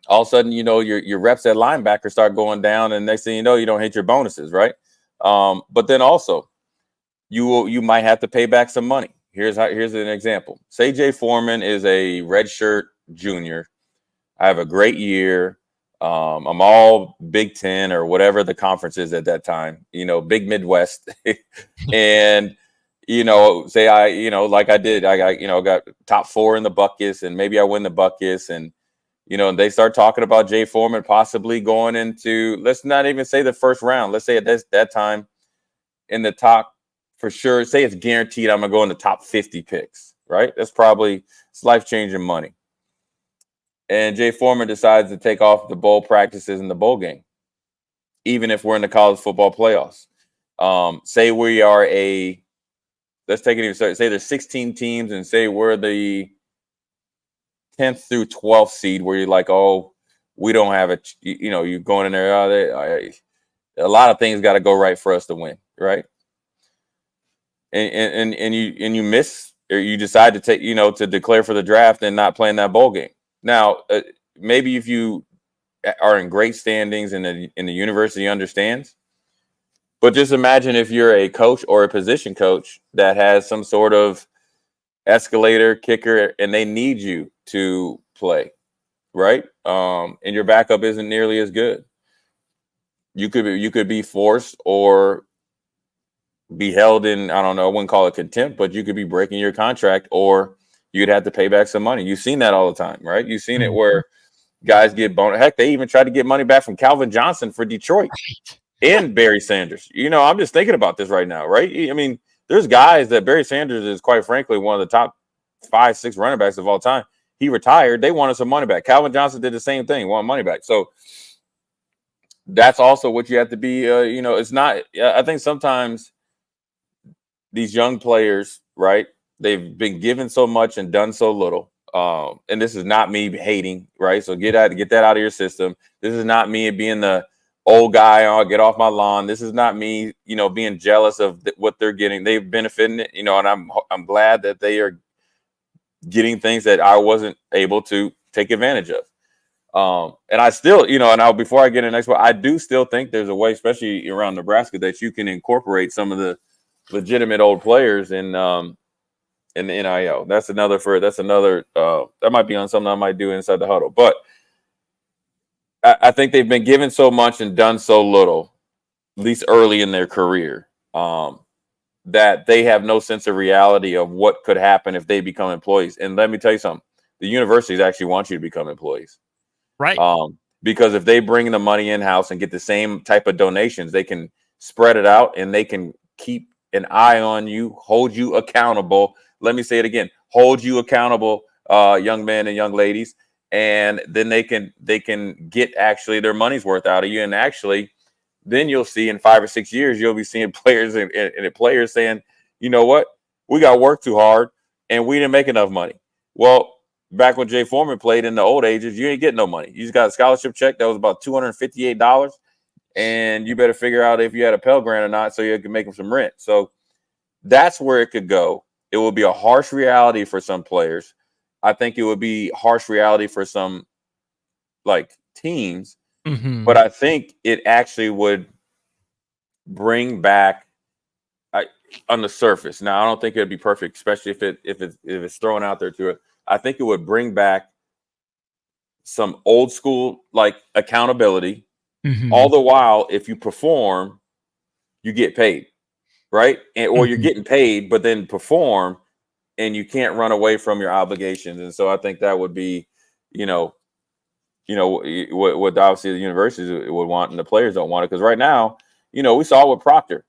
all of a sudden, your reps at linebacker start going down, and next thing you know, you don't hit your bonuses, right? But then also, you might have to pay back some money. Here's an example. Say Jay Foreman is a redshirt junior. I have a great year. I'm all Big Ten or whatever the conference is at that time, Big Midwest. And, say like I did, I got top 4 in the Buckets, and maybe I win the Buckets, and, and they start talking about Jay Foreman possibly going into, let's not even say the first round. Let's say at that time in the top, for sure, say it's guaranteed I'm going to go in the top 50 picks, right? It's life-changing money. And Jay Foreman decides to take off the bowl practices in the bowl game, even if we're in the college football playoffs. Say we are let's take it even start. Say there's 16 teams, and say we're the 10th through 12th seed, where you're like, oh, we don't have you're going in there. A lot of things got to go right for us to win, right? And you miss, or you decide to take, to declare for the draft and not play in that bowl game. Now, maybe if you are in great standings and the university understands, but just imagine if you're a coach or a position coach that has some sort of escalator kicker and they need you to play, right? And your backup isn't nearly as good. You could be forced or be held in, I don't know, I wouldn't call it contempt, but you could be breaking your contract, or you'd have to pay back some money. You've seen that all the time, right? You've seen it where guys get bonus. Heck, they even tried to get money back from Calvin Johnson for Detroit and Barry Sanders. I'm just thinking about this right now, right? I mean, there's guys that Barry Sanders is, quite frankly, one of the top 5-6 running backs of all time. He retired. They wanted some money back. Calvin Johnson did the same thing, wanted money back. So that's also what you have to be, it's not, I think sometimes these young players, right? They've been given so much and done so little. And this is not me hating, right? So get that out of your system. This is not me being the old guy, get off my lawn. This is not me, being jealous of what they're getting. They've benefited, and I'm glad that they are getting things that I wasn't able to take advantage of. And I still, before I get in the next one, I do still think there's a way, especially around Nebraska, that you can incorporate some of the legitimate old players in the NIL. That's another that might be on something I might do inside the huddle. But I think they've been given so much and done so little, at least early in their career, that they have no sense of reality of what could happen if they become employees. And let me tell you something, the universities actually want you to become employees. Right. Because if they bring the money in-house and get the same type of donations, they can spread it out and they can keep an eye on you, hold you accountable. Let me say it again, hold you accountable, young men and young ladies. And then they can get actually their money's worth out of you. And actually, then you'll see in 5 or 6 years, you'll be seeing players and players saying, you know what, we got work too hard and we didn't make enough money. Well, back when Jay Foreman played in the old ages, you ain't getting no money. You just got a scholarship check that was about $258. And you better figure out if you had a Pell Grant or not so you can make them some rent. So that's where it could go. It will be a harsh reality for some players. I think it would be harsh reality for some teams. Mm-hmm. But I think it actually would bring back on the surface. Now, I don't think it'd be perfect, especially if it's thrown out there to it. I think it would bring back some old school accountability. Mm-hmm. All the while, if you perform, you get paid, right? Or you're getting paid, but then perform, and you can't run away from your obligations. And so I think that would be, what obviously the universities would want, and the players don't want it. Because right now, we saw it with Proctor.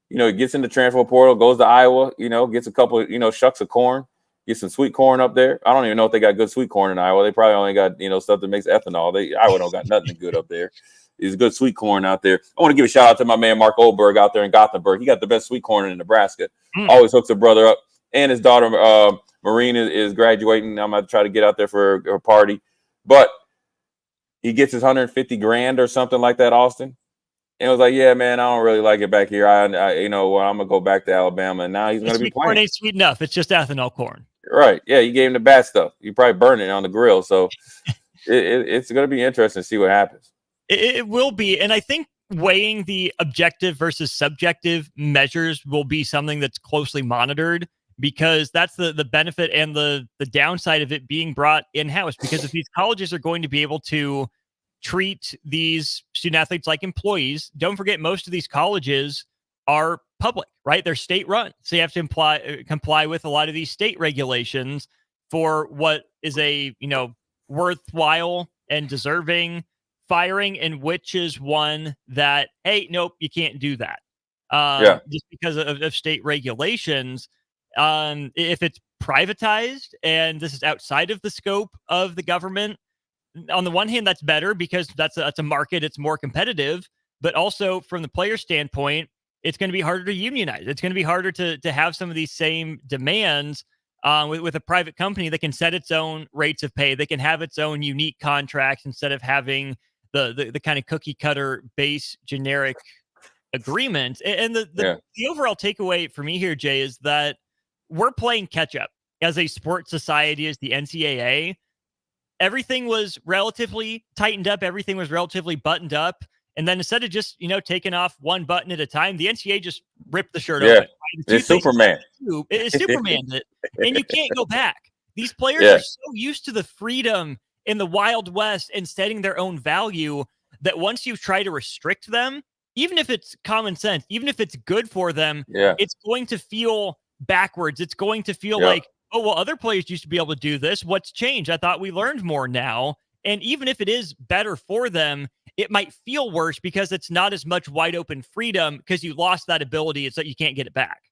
He gets in the transfer portal, goes to Iowa, gets a couple, shucks of corn, get some sweet corn up there. I don't even know if they got good sweet corn in Iowa. They probably only got, stuff that makes ethanol. Iowa don't got nothing good up there. There's good sweet corn out there. I want to give a shout out to my man Mark Oldberg out there in Gothenburg. He got the best sweet corn in Nebraska. Always hooks a brother up. And his daughter, Maureen, is graduating. I'm going to try to get out there for her party. But he gets his $150,000 or something like that, Austin. And it was like, yeah, man, I don't really like it back here. I'm gonna go back to Alabama, and now he's gonna be Sweet corn playing. ain't sweet enough. It's just ethanol corn. Right? Yeah, you gave him the bad stuff. You probably burned it on the grill, so it's gonna be interesting to see what happens. It will be, and I think weighing the objective versus subjective measures will be something that's closely monitored, because that's the benefit and the downside of it being brought in-house. Because if these colleges are going to be able to treat these student athletes like employees, don't forget most of these colleges are public, right? They're state run, so you have to comply with a lot of these state regulations for what is a worthwhile and deserving firing, and which is one that, hey, nope, you can't do that. Just because of state regulations. If it's privatized and this is outside of the scope of the government, on the one hand, that's better because that's a market, it's more competitive. But also from the player standpoint, it's going to be harder to unionize. It's going to be harder to have some of these same demands with a private company that can set its own rates of pay. They can have its own unique contracts instead of having the kind of cookie cutter base generic agreement. And the overall takeaway for me here, Jay, is that we're playing catch up as a sports society, as the NCAA. Everything was relatively tightened up. Everything was relatively buttoned up. And then instead of just, taking off one button at a time, the NCAA just ripped the shirt open. Right? It's Superman. It's Superman. And you can't go back. These players are so used to the freedom in the Wild West and setting their own value that once you try to restrict them, even if it's common sense, even if it's good for them, it's going to feel backwards. It's going to feel like, oh, well, other players used to be able to do this. What's changed? I thought we learned more now. And even if it is better for them, it might feel worse because it's not as much wide open freedom because you lost that ability. It's that you can't get it back.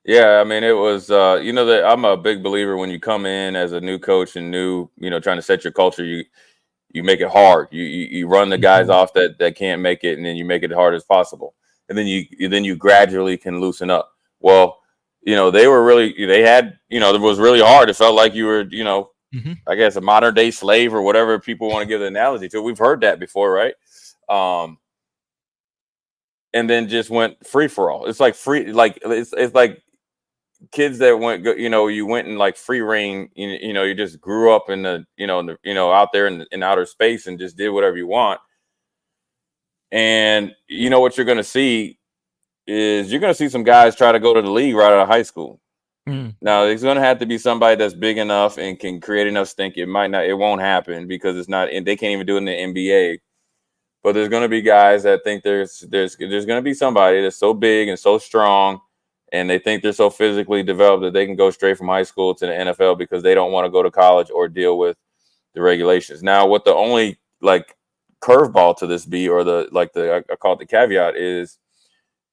Yeah, I mean, it was, that I'm a big believer when you come in as a new coach and trying to set your culture, you make it hard. You run the guys off that can't make it, and then you make it as hard as possible. And then you gradually can loosen up. Well, they were really, it was really hard. It felt like you were, I guess a modern day slave or whatever people want to give the analogy to. We've heard that before, right? And then just went free for all. It's like free, like it's like kids that went, you went in like free reign. You just grew up in the, out there in outer space and just did whatever you want. And what you're going to see is you're going to see some guys try to go to the league right out of high school. Now there's going to have to be somebody that's big enough and can create enough stink. It won't happen because it's not, and they can't even do it in the NBA. But there's going to be guys that think there's going to be somebody that's so big and so strong, and they think they're so physically developed that they can go straight from high school to the NFL because they don't want to go to college or deal with the regulations. Now, what the only like curveball to this be, or I call it the caveat, is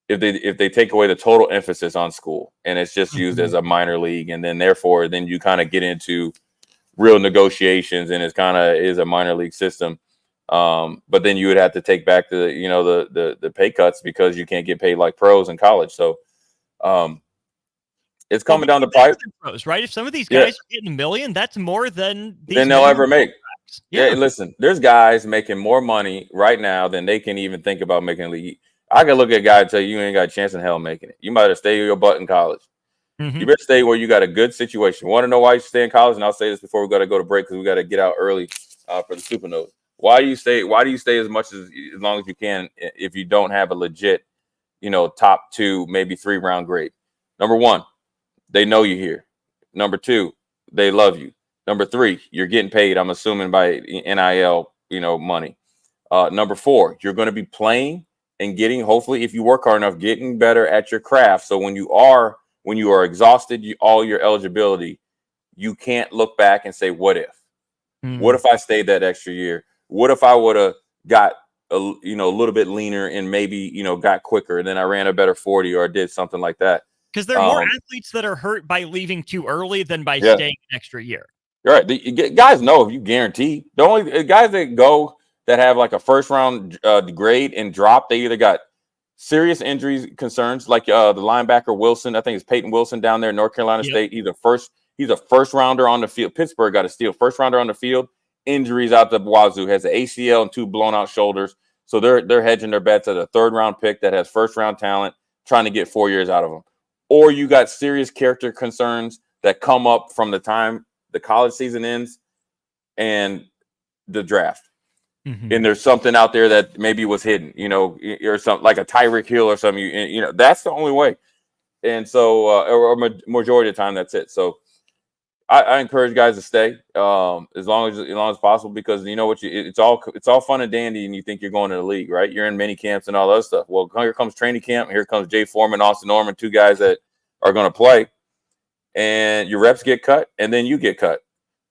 if they take away the total emphasis on school and it's just used as a minor league, and then therefore then you kind of get into real negotiations and it's kind of is a minor league system. But then you would have to take back the pay cuts because you can't get paid like pros in college. So it's coming down to price, pros, right? If some of these guys are getting $1 million, that's more than they'll ever make. Yeah, listen, there's guys making more money right now than they can even think about making a league. I can look at a guy and tell you ain't got a chance in hell making it. You might have stayed your butt in college. You better stay where you got a good situation. Want to know why you stay in college? And I'll say this before we got to go to break because we got to get out early for the Supernote. Why do you stay as long as you can if you don't have a legit, top 2, maybe 3 round grade? Number 1, they know you here. Number 2, they love you. Number 3, you're getting paid, I'm assuming, by NIL, money. Number 4, you're going to be playing and getting, hopefully, if you work hard enough, getting better at your craft. So when you are exhausted, all your eligibility, you can't look back and say, what if? What if I stayed that extra year? What if I would have got a little bit leaner and maybe got quicker, and then I ran a better 40 or did something like that? Because there are more athletes that are hurt by leaving too early than by staying an extra year. Right, the guys know if you guarantee. The only guys that go that have like a first round grade and drop, they either got serious injuries concerns, like the linebacker Wilson. I think it's Peyton Wilson down there in North Carolina State. He's a first rounder on the field. Pittsburgh got a steal, first rounder on the field. Injuries out the wazoo, has an ACL and 2 blown out shoulders. So they're hedging their bets at a 3rd-round pick that has 1st-round talent, trying to get 4 years out of them. Or you got serious character concerns that come up from the time the college season ends and the draft. Mm-hmm. And there's something out there that maybe was hidden, or something like a Tyreek Hill or something. That's the only way. And so, or majority of the time, that's it. So, I encourage guys to stay as long as possible, because you know what, it's all fun and dandy, and you think you're going to the league, right? You're in mini camps and all that stuff. Well, here comes training camp, and here comes Jay Foreman, Austin Norman, 2 guys that are going to play, and your reps get cut, and then you get cut,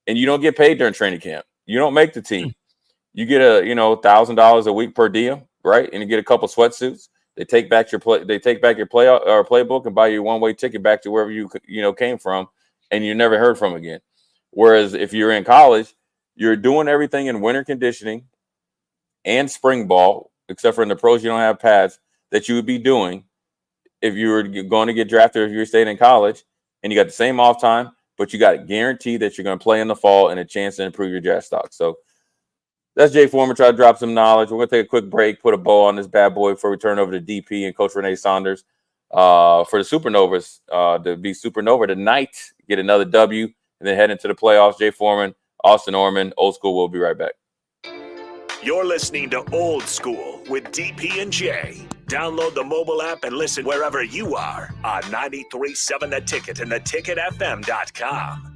and you don't get paid during training camp. You don't make the team. You get $1,000 a week per diem, right? And you get a couple sweatsuits. They take back your playbook and buy you a one-way ticket back to wherever you came from, and you never heard from again. Whereas if you're in college, you're doing everything in winter conditioning and spring ball, except for in the pros you don't have pads, that you would be doing if you were going to get drafted, or if you were staying in college, and you got the same off time, but you got a guarantee that you're going to play in the fall and a chance to improve your draft stock. So that's Jay Foreman. Try to drop some knowledge. We're going to take a quick break, put a bow on this bad boy before we turn over to DP and Coach Renee Saunders for the Supernovas to be Supernova tonight, get another W, and then head into the playoffs. Jay Foreman, Austin Norman, Old School. We'll be right back. You're listening to Old School with DP and J. Download the mobile app and listen wherever you are on 93.7 The Ticket and theticketfm.com.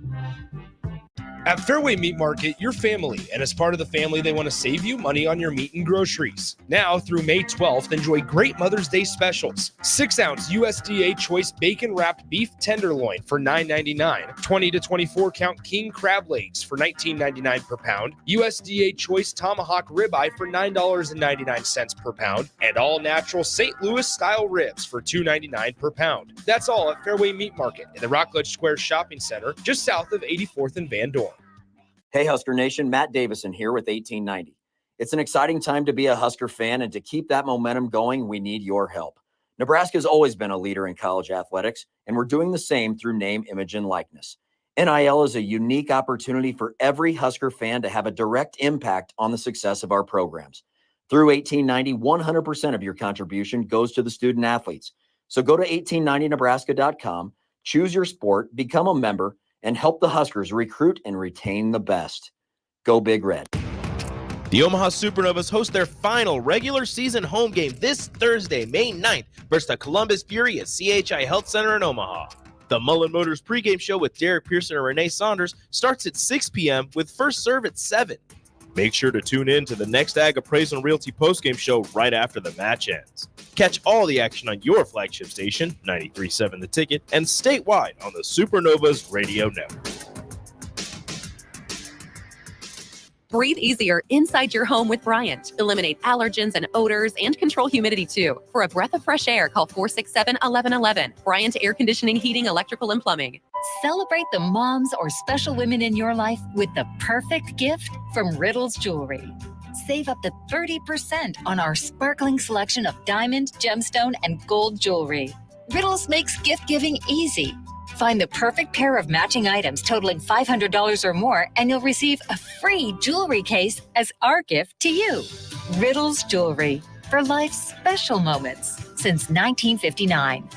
At Fairway Meat Market, you're family, and as part of the family, they want to save you money on your meat and groceries. Now, through May 12th, enjoy great Mother's Day specials. 6-ounce USDA Choice Bacon-Wrapped Beef Tenderloin for $9.99. 20 to 24-count King Crab Legs for $19.99 per pound. USDA Choice Tomahawk Ribeye for $9.99 per pound. And all-natural St. Louis-style ribs for $2.99 per pound. That's all at Fairway Meat Market in the Rockledge Square Shopping Center, just south of 84th and Van Dorn. Hey, Husker Nation, Matt Davison here with 1890. It's an exciting time to be a Husker fan, and to keep that momentum going, we need your help. Nebraska's always been a leader in college athletics, and we're doing the same through name, image, and likeness. NIL is a unique opportunity for every Husker fan to have a direct impact on the success of our programs. Through 1890, 100% of your contribution goes to the student athletes. So go to 1890nebraska.com, choose your sport, become a member, and help the Huskers recruit and retain the best. Go Big Red. The Omaha Supernovas host their final regular season home game this Thursday, May 9th, versus the Columbus Fury at CHI Health Center in Omaha. The Mullen Motors pregame show with Derek Pearson and Renee Saunders starts at 6 p.m. with first serve at 7. Make sure to tune in to the next Ag Appraisal and Realty postgame show right after the match ends. Catch all the action on your flagship station, 93.7 The Ticket, and statewide on the Supernovas Radio Network. Breathe easier inside your home with Bryant. Eliminate allergens and odors and control humidity too. For a breath of fresh air, call 467-1111. Bryant Air Conditioning, Heating, Electrical, and Plumbing. Celebrate the moms or special women in your life with the perfect gift from Riddles Jewelry. Save up to 30% on our sparkling selection of diamond, gemstone, and gold jewelry. Riddles makes gift giving easy. Find the perfect pair of matching items totaling $500 or more, and you'll receive a free jewelry case as our gift to you. Riddles Jewelry, for life's special moments since 1959.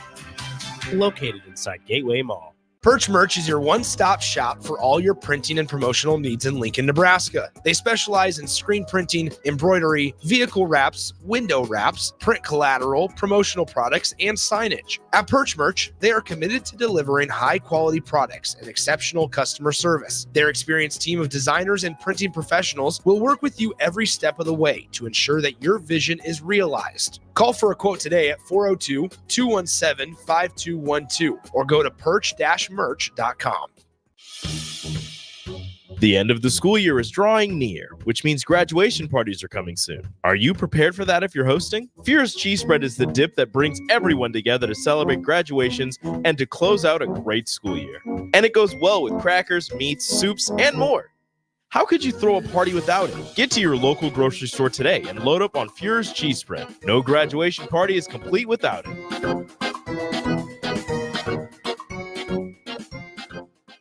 Located inside Gateway Mall. Perch Merch is your one-stop shop for all your printing and promotional needs in Lincoln, Nebraska. They specialize in screen printing, embroidery, vehicle wraps, window wraps, print collateral, promotional products, and signage. At Perch Merch, they are committed to delivering high-quality products and exceptional customer service. Their experienced team of designers and printing professionals will work with you every step of the way to ensure that your vision is realized. Call for a quote today at 402-217-5212 or go to perch-merch.com. The end of the school year is drawing near, which means graduation parties are coming soon. Are you prepared for that if you're hosting? Fierce Cheese Spread is the dip that brings everyone together to celebrate graduations and to close out a great school year. And it goes well with crackers, meats, soups, and more. How could you throw a party without it? Get to your local grocery store today and load up on Fuhrer's Cheese Spread. No graduation party is complete without it.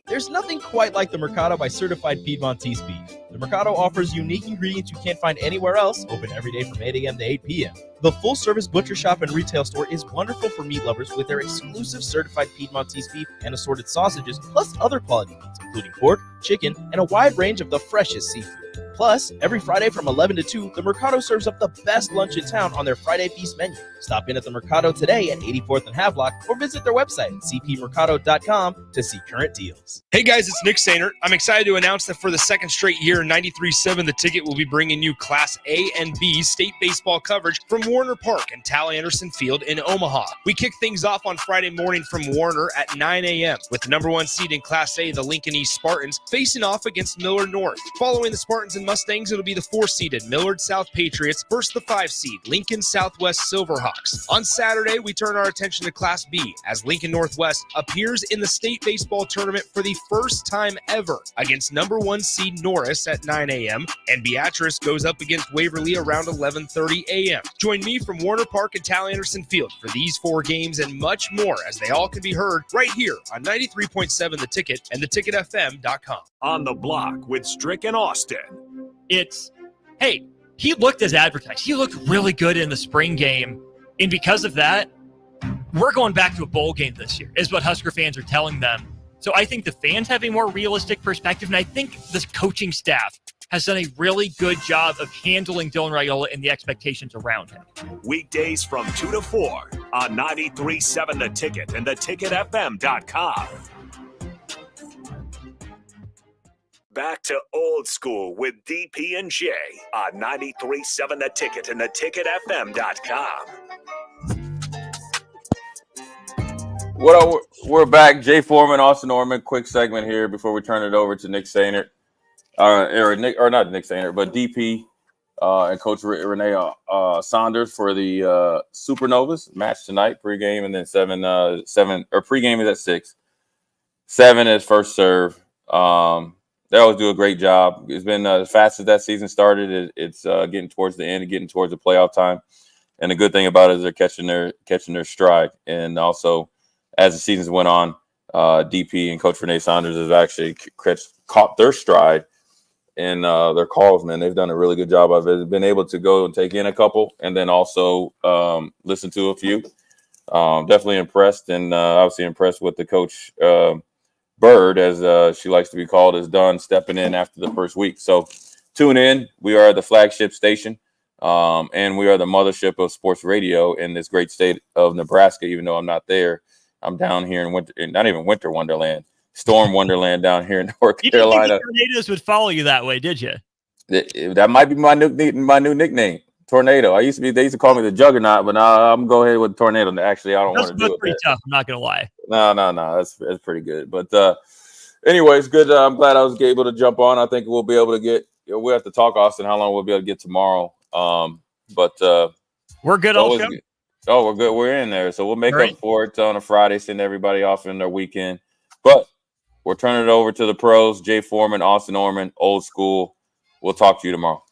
There's nothing quite like the Mercado by Certified Piedmontese beef. The Mercado offers unique ingredients you can't find anywhere else, open every day from 8 a.m. to 8 p.m. The full-service butcher shop and retail store is wonderful for meat lovers with their exclusive certified Piedmontese beef and assorted sausages, plus other quality meats, including pork, chicken, and a wide range of the freshest seafood. Plus, every Friday from 11 to 2, the Mercado serves up the best lunch in town on their Friday Feast menu. Stop in at the Mercado today at 84th and Havelock or visit their website at cpmercado.com to see current deals. Hey guys, it's Nick Sainert. I'm excited to announce that for the second straight year, 93.7 The Ticket will be bringing you Class A and B state baseball coverage from Warner Park and Tal Anderson Field in Omaha. We kick things off on Friday morning from Warner at 9 a.m. with the number 1 seed in Class A, the Lincoln East Spartans, facing off against Millard North. Following the Spartans and Mustangs, it'll be the 4-seeded Millard South Patriots versus the 5-seed Lincoln Southwest Silverhawks. On Saturday, we turn our attention to Class B as Lincoln Northwest appears in the state baseball tournament for the first time ever against number 1 seed Norris at 9 a.m. and Beatrice goes up against Waverly around 11:30 a.m. Join me from Warner Park and Tal Anderson Field for these 4 games and much more as they all can be heard right here on 93.7 The Ticket and theticketfm.com. On the Block with Strick and Austin. It's, hey, he looked as advertised. He looked really good in the spring game. And because of that, we're going back to a bowl game this year, is what Husker fans are telling them. So I think the fans have a more realistic perspective, and I think this coaching staff has done a really good job of handling Dylan Raiola and the expectations around him. Weekdays from 2 to 4 on 93.7 The Ticket and theticketfm.com. Back to old school with DP and J on 93.7 The Ticket and theticketfm.com. We're back. Jay Foreman, Austin Norman. Quick segment here before we turn it over to Nick Sainert, or not Nick Sainert, but DP and Coach Renee Saunders for the Supernovas match tonight, pregame, and then seven or pregame is at 6. 7 is first serve. They always do a great job. It's been as fast as that season started. It's getting towards the end, getting towards the playoff time, and the good thing about it is they're catching their stride, and also, as the seasons went on, DP and Coach Renee Saunders has actually caught their stride in their calls, man. They've done a really good job of it. They've been able to go and take in a couple and then also listen to a few. Definitely impressed, and obviously impressed with the coach Bird, as she likes to be called, is done stepping in after the first week. So tune in. We are the flagship station, and we are the mothership of sports radio in this great state of Nebraska, even though I'm not there. I'm down here in winter, not even winter wonderland, storm wonderland down here in North Carolina. You didn't think the tornadoes would follow you that way, did you? That might be my new nickname, Tornado. They used to call me the Juggernaut, but now I'm going to go ahead with Tornado. Actually, I don't want to do it. That's pretty tough. I'm not going to lie. No. That's pretty good. But anyways, good. I'm glad I was able to jump on. I think we'll be able to get. We'll have to talk, Austin, how long we'll be able to get tomorrow. But we're good. All show. Oh, we're good. We're in there. So we'll make up for it on a Friday, send everybody off in their weekend. But we're turning it over to the pros, Jay Foreman, Austin Norman, old school. We'll talk to you tomorrow.